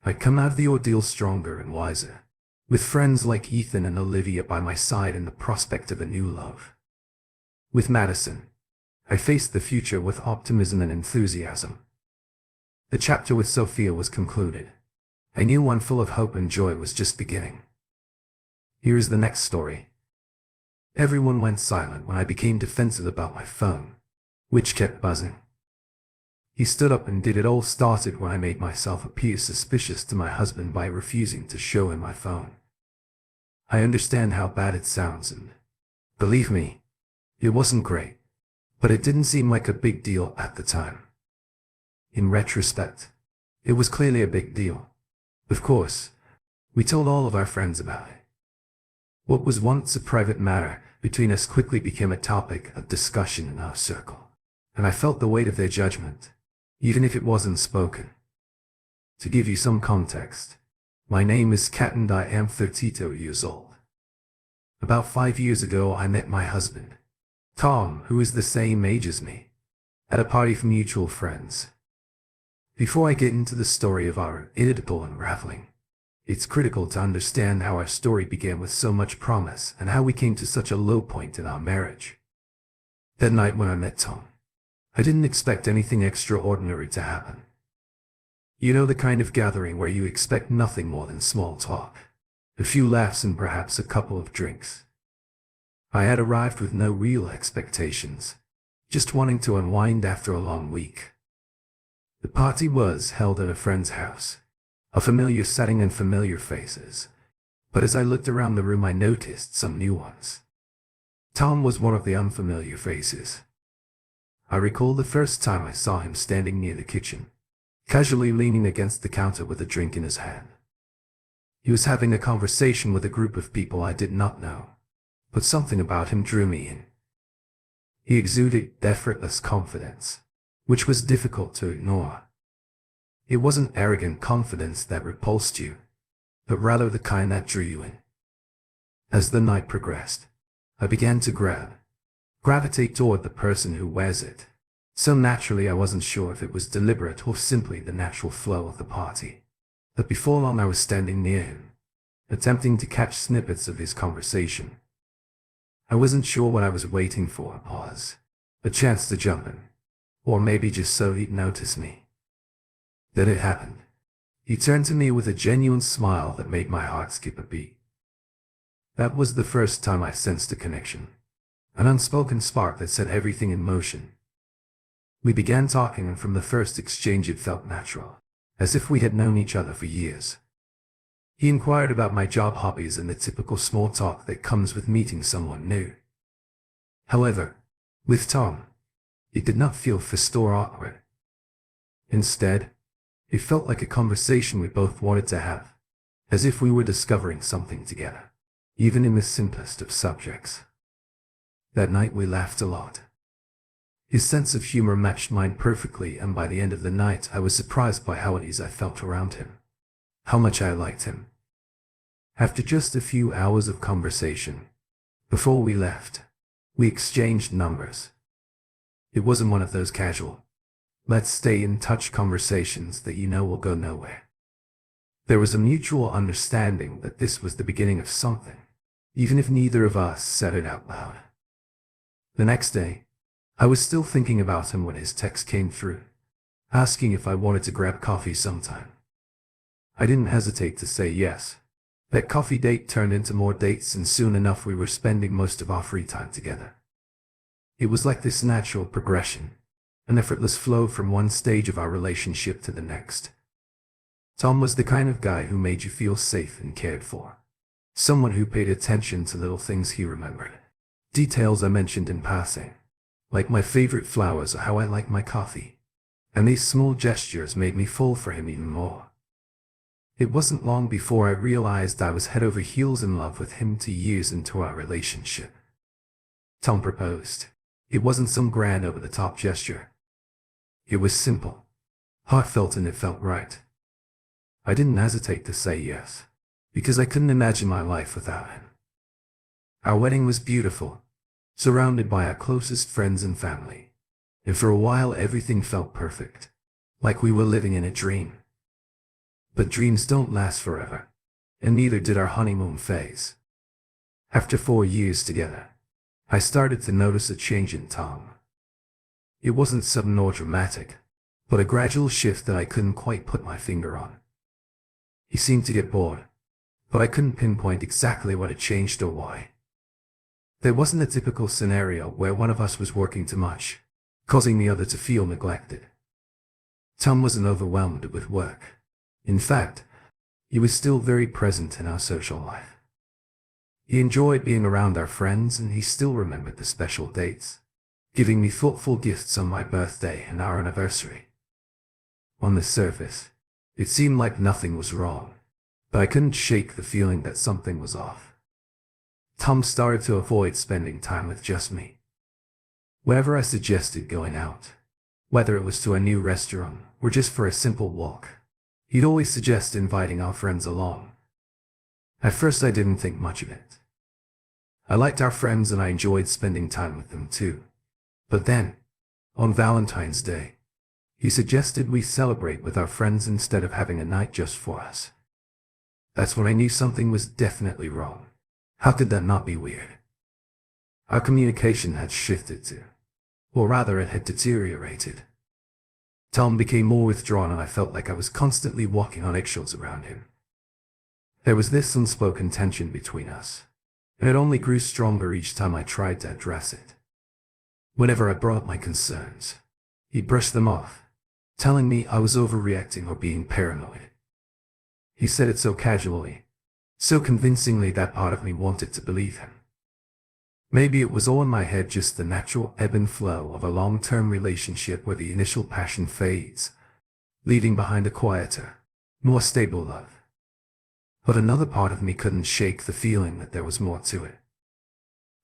I'd come out of the ordeal stronger and wiser, with friends like Ethan and Olivia by my side and the prospect of a new love. With Madison, I faced the future with optimism and enthusiasm. The chapter with Sophia was concluded. I knew one full of hope and joy was just beginning. Here is the next story. Everyone went silent when I became defensive about my phone, which kept buzzing. He stood up and it all started when I made myself appear suspicious to my husband by refusing to show him my phone. I understand how bad it sounds, and believe me, it wasn't great, but it didn't seem like a big deal at the time. In retrospect, it was clearly a big deal. Of course, we told all of our friends about it. What was once a private matter between us quickly became a topic of discussion in our circle, and I felt the weight of their judgment, even if it wasn't spoken. To give you some context, my name is Kat and I am 32 years old. About 5 years ago I met my husband, Tom, who is the same age as me, at a party for mutual friends. Before I get into the story of our inevitable unraveling, it's critical to understand how our story began with so much promise and how we came to such a low point in our marriage. That night when I met Tom, I didn't expect anything extraordinary to happen. You know, the kind of gathering where you expect nothing more than small talk, a few laughs and perhaps a couple of drinks. I had arrived with no real expectations, just wanting to unwind after a long week. The party was held at a friend's house, a familiar setting and familiar faces, but as I looked around the room I noticed some new ones. Tom was one of the unfamiliar faces. I recall the first time I saw him standing near the kitchen, casually leaning against the counter with a drink in his hand. He was having a conversation with a group of people I did not know, but something about him drew me in. He exuded effortless confidence, which was difficult to ignore. It wasn't arrogant confidence that repulsed you, but rather the kind that drew you in. As the night progressed, I began to gravitate toward the person who wears it. So naturally I wasn't sure if it was deliberate or simply the natural flow of the party. But before long I was standing near him, attempting to catch snippets of his conversation. I wasn't sure what I was waiting for, a pause, a chance to jump in, or maybe just so he'd notice me. Then it happened. He turned to me with a genuine smile that made my heart skip a beat. That was the first time I sensed a connection, an unspoken spark that set everything in motion. We began talking, and from the first exchange it felt natural, as if we had known each other for years. He inquired about my job, hobbies, and the typical small talk that comes with meeting someone new. However, with Tom, it did not feel forced or awkward. Instead, it felt like a conversation we both wanted to have, as if we were discovering something together, even in the simplest of subjects. That night we laughed a lot. His sense of humor matched mine perfectly, and by the end of the night I was surprised by how at ease I felt around him, how much I liked him. After just a few hours of conversation, before we left, we exchanged numbers. It wasn't one of those casual, let's stay in touch conversations that you know will go nowhere. There was a mutual understanding that this was the beginning of something, even if neither of us said it out loud. The next day, I was still thinking about him when his text came through, asking if I wanted to grab coffee sometime. I didn't hesitate to say yes. That coffee date turned into more dates, and soon enough we were spending most of our free time together. It was like this natural progression, an effortless flow from one stage of our relationship to the next. Tom was the kind of guy who made you feel safe and cared for. Someone who paid attention to little things he remembered. Details I mentioned in passing, like my favorite flowers or how I like my coffee. And these small gestures made me fall for him even more. It wasn't long before I realized I was head over heels in love with him 2 years into our relationship. Tom proposed. It wasn't some grand over-the-top gesture. It was simple, heartfelt, and it felt right. I didn't hesitate to say yes, because I couldn't imagine my life without him. Our wedding was beautiful, surrounded by our closest friends and family, and for a while everything felt perfect, like we were living in a dream. But dreams don't last forever, and neither did our honeymoon phase. After 4 years together, I started to notice a change in Tom. It wasn't sudden or dramatic, but a gradual shift that I couldn't quite put my finger on. He seemed to get bored, but I couldn't pinpoint exactly what had changed or why. There wasn't a typical scenario where one of us was working too much, causing the other to feel neglected. Tom wasn't overwhelmed with work. In fact, he was still very present in our social life. He enjoyed being around our friends, and he still remembered the special dates, giving me thoughtful gifts on my birthday and our anniversary. On the surface, it seemed like nothing was wrong, but I couldn't shake the feeling that something was off. Tom started to avoid spending time with just me. Whenever I suggested going out, whether it was to a new restaurant or just for a simple walk, he'd always suggest inviting our friends along. At first I didn't think much of it. I liked our friends and I enjoyed spending time with them too. But then, on Valentine's Day, he suggested we celebrate with our friends instead of having a night just for us. That's when I knew something was definitely wrong. How could that not be weird? Our communication had shifted to, or rather it had deteriorated. Tom became more withdrawn and I felt like I was constantly walking on eggshells around him. There was this unspoken tension between us, and it only grew stronger each time I tried to address it. Whenever I brought up my concerns, he brushed them off, telling me I was overreacting or being paranoid. He said it so casually, so convincingly that part of me wanted to believe him. Maybe it was all in my head, just the natural ebb and flow of a long-term relationship where the initial passion fades, leaving behind a quieter, more stable love. But another part of me couldn't shake the feeling that there was more to it.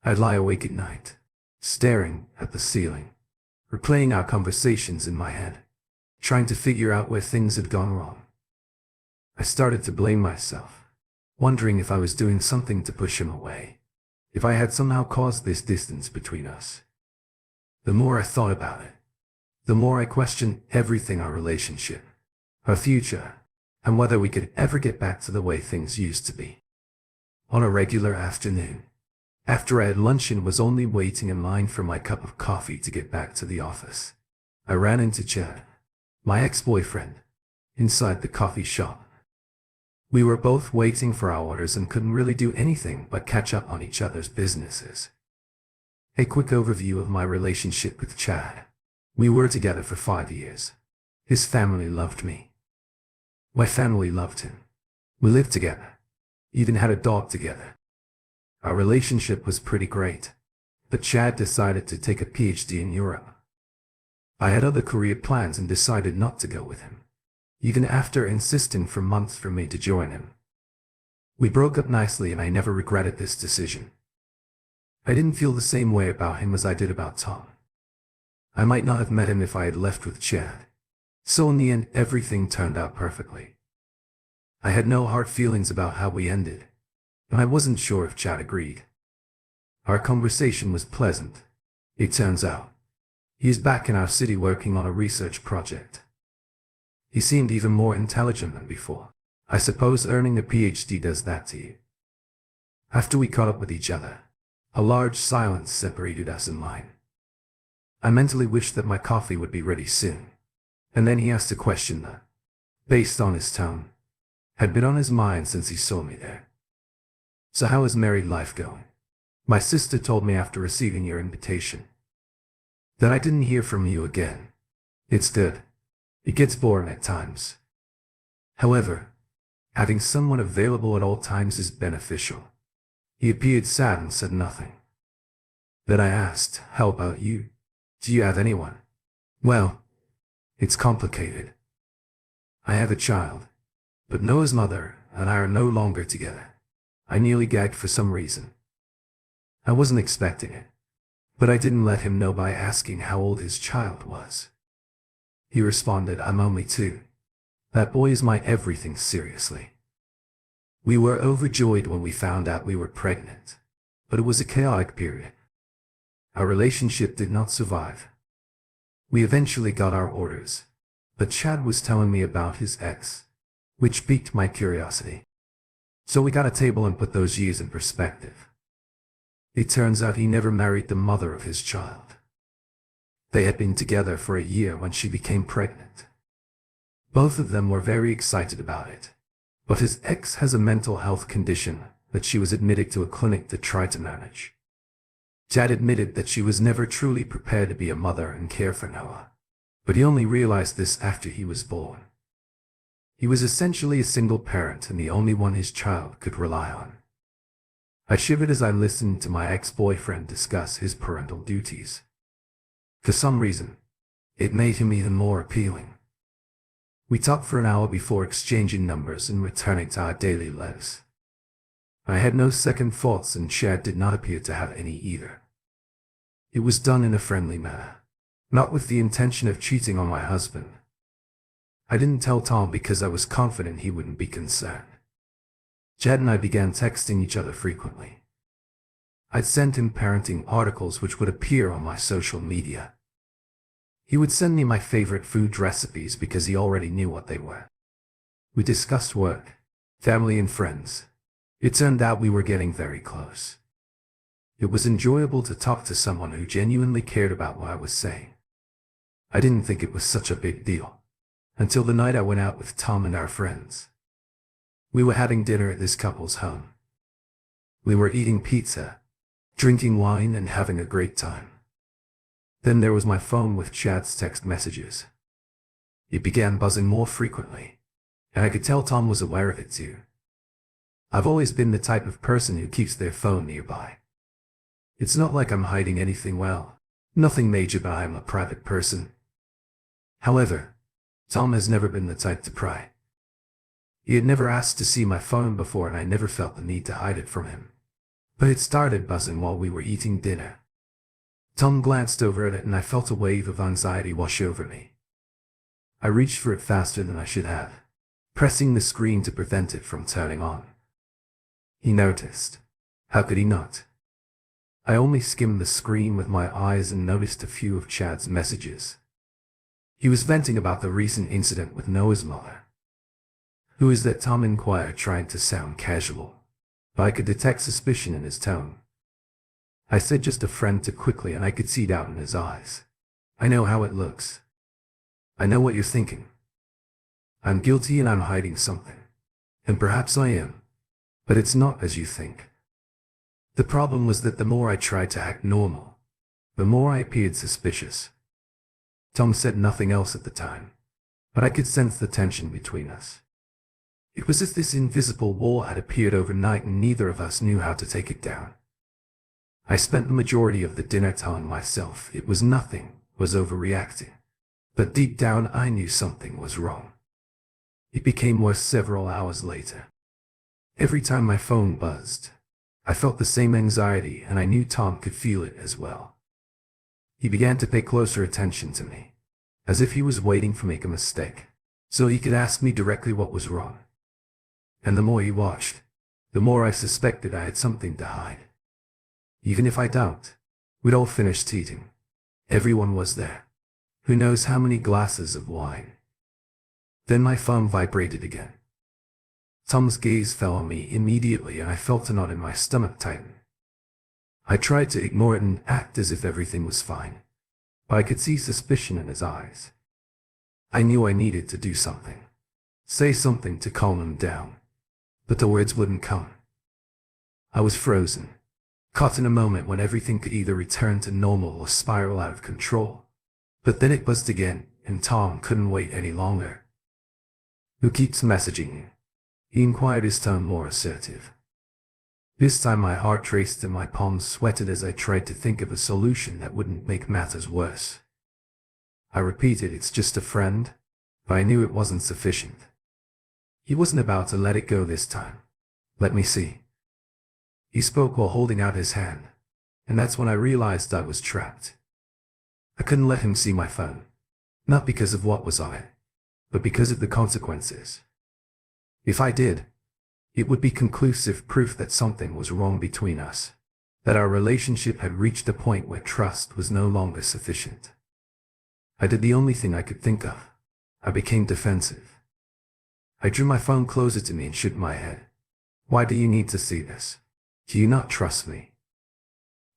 I'd lie awake at night, staring at the ceiling, replaying our conversations in my head, trying to figure out where things had gone wrong. I started to blame myself, wondering if I was doing something to push him away, if I had somehow caused this distance between us. The more I thought about it, the more I questioned everything: our relationship, our future, and whether we could ever get back to the way things used to be. On a regular afternoon, after I had lunch and was only waiting in line for my cup of coffee to get back to the office, I ran into Chad, my ex-boyfriend, inside the coffee shop. We were both waiting for our orders and couldn't really do anything but catch up on each other's businesses. A quick overview of my relationship with Chad. We were together for 5 years. His family loved me. My family loved him. We lived together, even had a dog together. Our relationship was pretty great, but Chad decided to take a PhD in Europe. I had other career plans and decided not to go with him, even after insisting for months for me to join him. We broke up nicely and I never regretted this decision. I didn't feel the same way about him as I did about Tom. I might not have met him if I had left with Chad, so in the end everything turned out perfectly. I had no hard feelings about how we ended, and I wasn't sure if Chad agreed. Our conversation was pleasant. It turns out, he is back in our city working on a research project. He seemed even more intelligent than before. I suppose earning a PhD does that to you. After we caught up with each other, a large silence separated us in line. I mentally wished that my coffee would be ready soon, and then he asked a question that, based on his tone, had been on his mind since he saw me there. So how is married life going? My sister told me after receiving your invitation that I didn't hear from you again. It's good. It gets boring at times. However, having someone available at all times is beneficial. He appeared sad and said nothing. Then I asked, how about you? Do you have anyone? Well, it's complicated. I have a child, but Noah's mother and I are no longer together. I nearly gagged for some reason. I wasn't expecting it, but I didn't let him know by asking how old his child was. He responded, I'm only 2. That boy is my everything, seriously. We were overjoyed when we found out we were pregnant, but it was a chaotic period. Our relationship did not survive. We eventually got our orders, but Chad was telling me about his ex, which piqued my curiosity. So we got a table and put those years in perspective. It turns out he never married the mother of his child. They had been together for a year when she became pregnant. Both of them were very excited about it, but his ex has a mental health condition that she was admitted to a clinic to try to manage. Chad admitted that she was never truly prepared to be a mother and care for Noah, But he only realized this after he was born. He was essentially a single parent and the only one his child could rely on. I shivered as I listened to my ex-boyfriend discuss his parental duties. For some reason, it made him even more appealing. We talked for an hour before exchanging numbers and returning to our daily lives. I had no second thoughts and Chad did not appear to have any either. It was done in a friendly manner, not with the intention of cheating on my husband. I didn't tell Tom because I was confident he wouldn't be concerned. Chad and I began texting each other frequently. I'd sent him parenting articles which would appear on my social media. He would send me my favorite food recipes because he already knew what they were. We discussed work, family and friends. It turned out we were getting very close. It was enjoyable to talk to someone who genuinely cared about what I was saying. I didn't think it was such a big deal, until the night I went out with Tom and our friends. We were having dinner at this couple's home. We were eating pizza, drinking wine and having a great time. Then there was my phone with Chad's text messages. It began buzzing more frequently, and I could tell Tom was aware of it too. I've always been the type of person who keeps their phone nearby. It's not like I'm hiding anything well, nothing major, but I'm a private person. However, Tom has never been the type to pry. He had never asked to see my phone before and I never felt the need to hide it from him. But it started buzzing while we were eating dinner. Tom glanced over at it and I felt a wave of anxiety wash over me. I reached for it faster than I should have, pressing the screen to prevent it from turning on. He noticed. How could he not? I only skimmed the screen with my eyes and noticed a few of Chad's messages. He was venting about the recent incident with Noah's mother. "Who is that?" Tom inquired, trying to sound casual, but I could detect suspicion in his tone. I said just a friend too quickly and I could see doubt in his eyes. "I know how it looks. I know what you're thinking. I'm guilty and I'm hiding something. And perhaps I am. But it's not as you think." The problem was that the more I tried to act normal, the more I appeared suspicious. Tom said nothing else at the time, but I could sense the tension between us. It was as if this invisible wall had appeared overnight and neither of us knew how to take it down. I spent the majority of the dinner telling myself it was nothing, was overreacting. But deep down I knew something was wrong. It became worse several hours later. Every time my phone buzzed, I felt the same anxiety and I knew Tom could feel it as well. He began to pay closer attention to me, as if he was waiting for me to make a mistake, so he could ask me directly what was wrong. And the more he watched, the more I suspected I had something to hide. Even if I don't, we'd all finished eating. Everyone was there. Who knows how many glasses of wine. Then my phone vibrated again. Tom's gaze fell on me immediately and I felt a knot in my stomach tighten. I tried to ignore it and act as if everything was fine, but I could see suspicion in his eyes. I knew I needed to do something, say something to calm him down, but the words wouldn't come. I was frozen, caught in a moment when everything could either return to normal or spiral out of control. But then it buzzed again, and Tom couldn't wait any longer. "Who keeps messaging you?" he inquired, his tone more assertive. This time my heart raced and my palms sweated as I tried to think of a solution that wouldn't make matters worse. I repeated, "It's just a friend," but I knew it wasn't sufficient. He wasn't about to let it go this time. "Let me see." He spoke while holding out his hand, and that's when I realized I was trapped. I couldn't let him see my phone, not because of what was on it, but because of the consequences. If I did, it would be conclusive proof that something was wrong between us, that our relationship had reached a point where trust was no longer sufficient. I did the only thing I could think of. I became defensive. I drew my phone closer to me and shook my head. "Why do you need to see this? Do you not trust me?"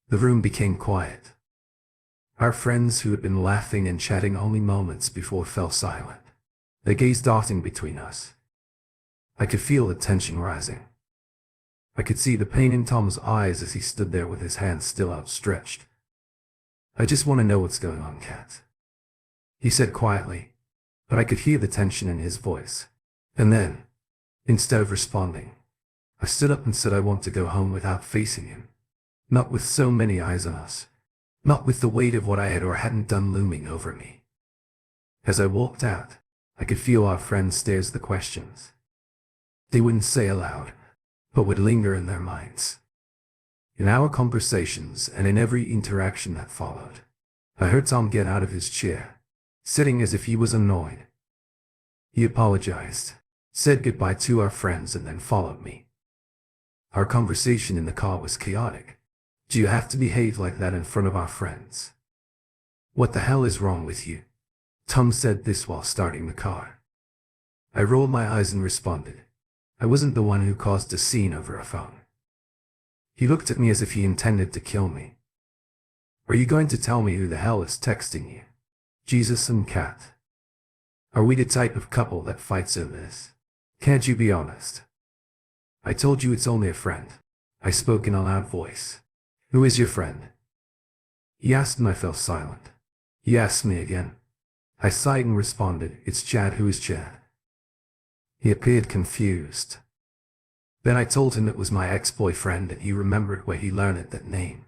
The room became quiet. Our friends, who had been laughing and chatting only moments before, fell silent, their gaze darting between us. I could feel the tension rising. I could see the pain in Tom's eyes as he stood there with his hands still outstretched. "I just want to know what's going on, Kat." he said quietly, but I could hear the tension in his voice. And then, instead of responding, I stood up and said I want to go home without facing him. Not with so many eyes on us. Not with the weight of what I had or hadn't done looming over me. As I walked out, I could feel our friends' stares the questions. They wouldn't say aloud, but would linger in their minds. In our conversations and in every interaction that followed, I heard Tom get out of his chair, sitting as if he was annoyed. He apologized, said goodbye to our friends, and then followed me. Our conversation in the car was chaotic. Do you have to behave like that in front of our friends? What the hell is wrong with you? Tom said this while starting the car. I rolled my eyes and responded. I wasn't the one who caused a scene over a phone. He looked at me as if he intended to kill me. Are you going to tell me who the hell is texting you? Jesus and Kat. Are we the type of couple that fights over this? Can't you be honest? I told you it's only a friend. I spoke in a loud voice. Who is your friend? He asked and I fell silent. He asked me again. I sighed and responded, it's Chad. Who is Chad? He appeared confused. Then I told him it was my ex-boyfriend and he remembered where he learned that name.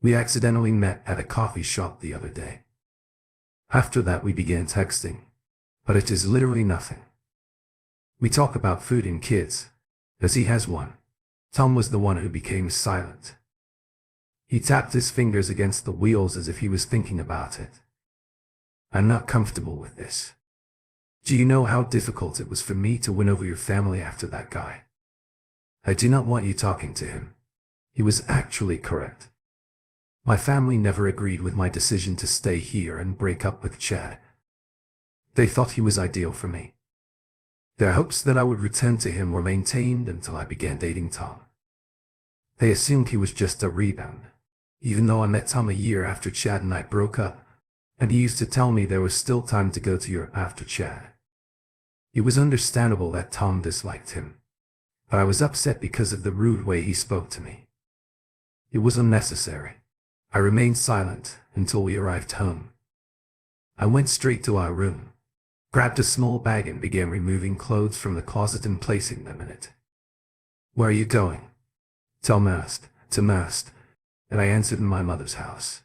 We accidentally met at a coffee shop the other day. After that we began texting, but it is literally nothing. We talk about food and kids, as he has one. Tom was the one who became silent. He tapped his fingers against the wheels as if he was thinking about it. I'm not comfortable with this. Do you know how difficult it was for me to win over your family after that guy? I do not want you talking to him. He was actually correct. My family never agreed with my decision to stay here and break up with Chad. They thought he was ideal for me. Their hopes that I would return to him were maintained until I began dating Tom. They assumed he was just a rebound, even though I met Tom a year after Chad and I broke up, and he used to tell me there was still time to go to Europe after Chad. It was understandable that Tom disliked him, but I was upset because of the rude way he spoke to me. It was unnecessary. I remained silent until we arrived home. I went straight to our room, grabbed a small bag and began removing clothes from the closet and placing them in it. Where are you going? Tom asked, and I answered in my mother's house.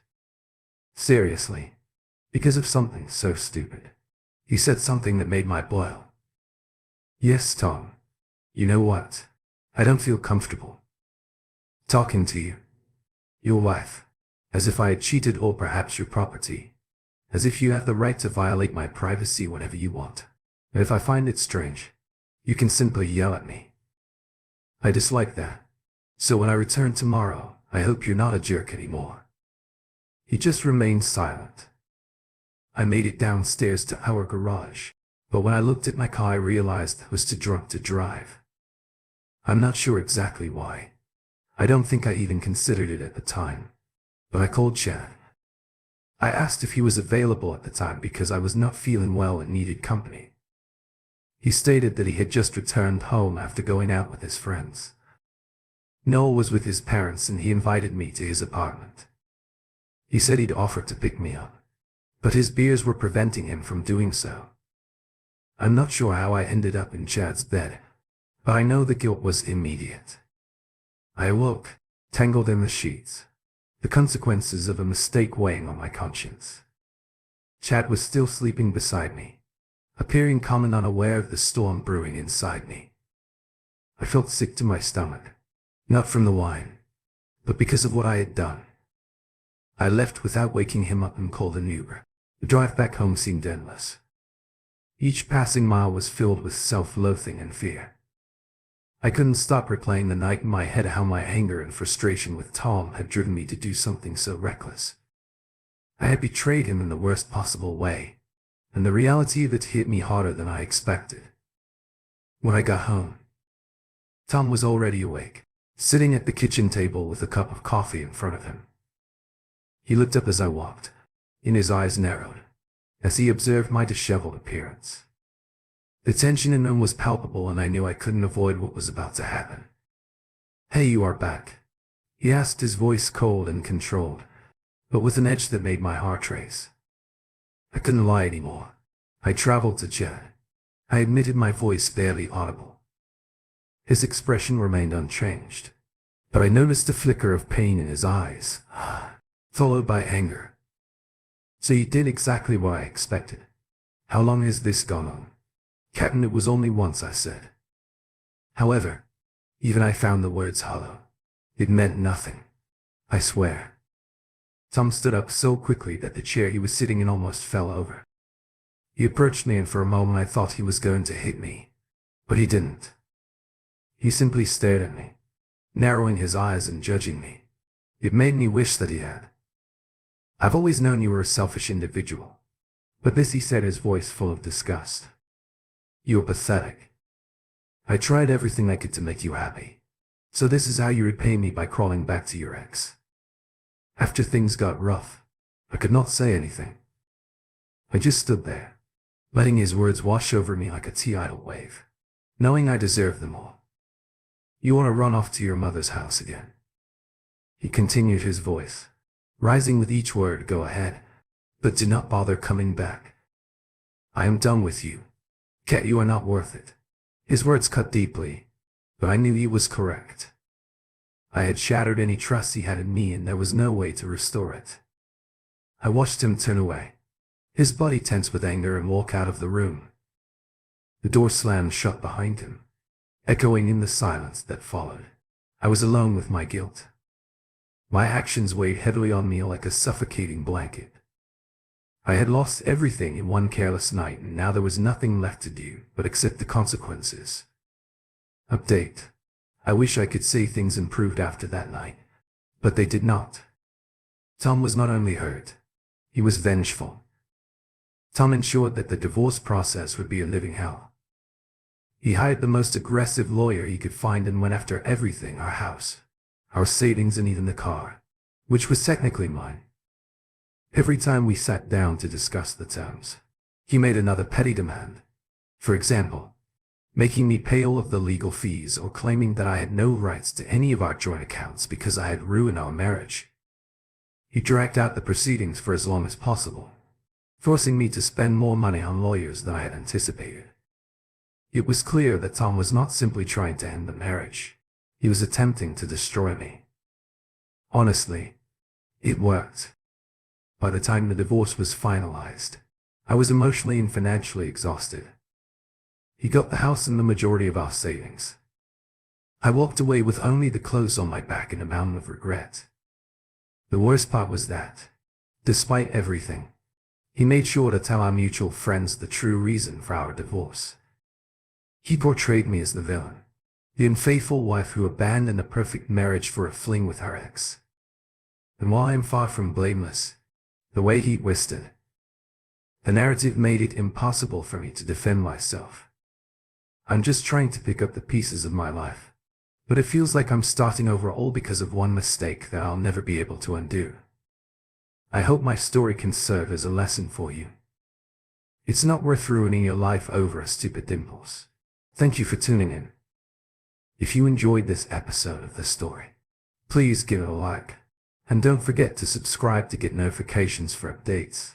Seriously, because of something so stupid. He said something that made my boil. Yes, Tom. You know what? I don't feel comfortable talking to you. Your wife. As if I had cheated, or perhaps your property. As if you have the right to violate my privacy whenever you want. And if I find it strange, you can simply yell at me. I dislike that. So when I return tomorrow, I hope you're not a jerk anymore. He just remained silent. I made it downstairs to our garage, but when I looked at my car I realized I was too drunk to drive. I'm not sure exactly why. I don't think I even considered it at the time. But I called Chad. I asked if he was available at the time because I was not feeling well and needed company. He stated that he had just returned home after going out with his friends. Noel was with his parents and he invited me to his apartment. He said he'd offer to pick me up, but his beers were preventing him from doing so. I'm not sure how I ended up in Chad's bed, but I know the guilt was immediate. I awoke, tangled in the sheets, the consequences of a mistake weighing on my conscience. Chad was still sleeping beside me, appearing calm and unaware of the storm brewing inside me. I felt sick to my stomach, not from the wine, but because of what I had done. I left without waking him up and called an Uber. The drive back home seemed endless. Each passing mile was filled with self-loathing and fear. I couldn't stop replaying the night in my head, how my anger and frustration with Tom had driven me to do something so reckless. I had betrayed him in the worst possible way, and the reality of it hit me harder than I expected. When I got home, Tom was already awake, sitting at the kitchen table with a cup of coffee in front of him. He looked up as I walked, and his eyes narrowed, as he observed my disheveled appearance. The tension in him was palpable, and I knew I couldn't avoid what was about to happen. "Hey, you are back," he asked, his voice cold and controlled, but with an edge that made my heart race. I couldn't lie anymore. I traveled to Chad. I admitted, my voice barely audible. His expression remained unchanged, but I noticed a flicker of pain in his eyes, followed by anger. So you did exactly what I expected. How long has this gone on? Captain, it was only once, I said. However, even I found the words hollow. It meant nothing. I swear. Tom stood up so quickly that the chair he was sitting in almost fell over. He approached me, and for a moment I thought he was going to hit me, but he didn't. He simply stared at me, narrowing his eyes and judging me. It made me wish that he had. I've always known you were a selfish individual. But this, he said, his voice full of disgust. You're pathetic. I tried everything I could to make you happy. So this is how you repay me, by crawling back to your ex. After things got rough, I could not say anything. I just stood there, letting his words wash over me like a tidal wave, knowing I deserved them all. You want to run off to your mother's house again? He continued, his voice rising with each word. Go ahead, but do not bother coming back. I am done with you. Kat, you are not worth it. His words cut deeply, but I knew he was correct. I had shattered any trust he had in me, and there was no way to restore it. I watched him turn away, his body tense with anger, and walk out of the room. The door slammed shut behind him, echoing in the silence that followed. I was alone with my guilt. My actions weighed heavily on me like a suffocating blanket. I had lost everything in one careless night, and now there was nothing left to do but accept the consequences. Update. I wish I could say things improved after that night, but they did not. Tom was not only hurt, he was vengeful. Tom ensured that the divorce process would be a living hell. He hired the most aggressive lawyer he could find and went after everything: our house, our savings, and even the car, which was technically mine. Every time we sat down to discuss the terms, he made another petty demand. For example, making me pay all of the legal fees, or claiming that I had no rights to any of our joint accounts because I had ruined our marriage. He dragged out the proceedings for as long as possible, forcing me to spend more money on lawyers than I had anticipated. It was clear that Tom was not simply trying to end the marriage. He was attempting to destroy me. Honestly, it worked. By the time the divorce was finalized, I was emotionally and financially exhausted. He got the house and the majority of our savings. I walked away with only the clothes on my back and a mountain of regret. The worst part was that, despite everything, he made sure to tell our mutual friends the true reason for our divorce. He portrayed me as the villain, the unfaithful wife who abandoned a perfect marriage for a fling with her ex. And while I am far from blameless, the way he twisted the narrative made it impossible for me to defend myself. I'm just trying to pick up the pieces of my life, but it feels like I'm starting over all because of one mistake that I'll never be able to undo. I hope my story can serve as a lesson for you. It's not worth ruining your life over a stupid impulse. Thank you for tuning in. If you enjoyed this episode of the story, please give it a like, and don't forget to subscribe to get notifications for updates.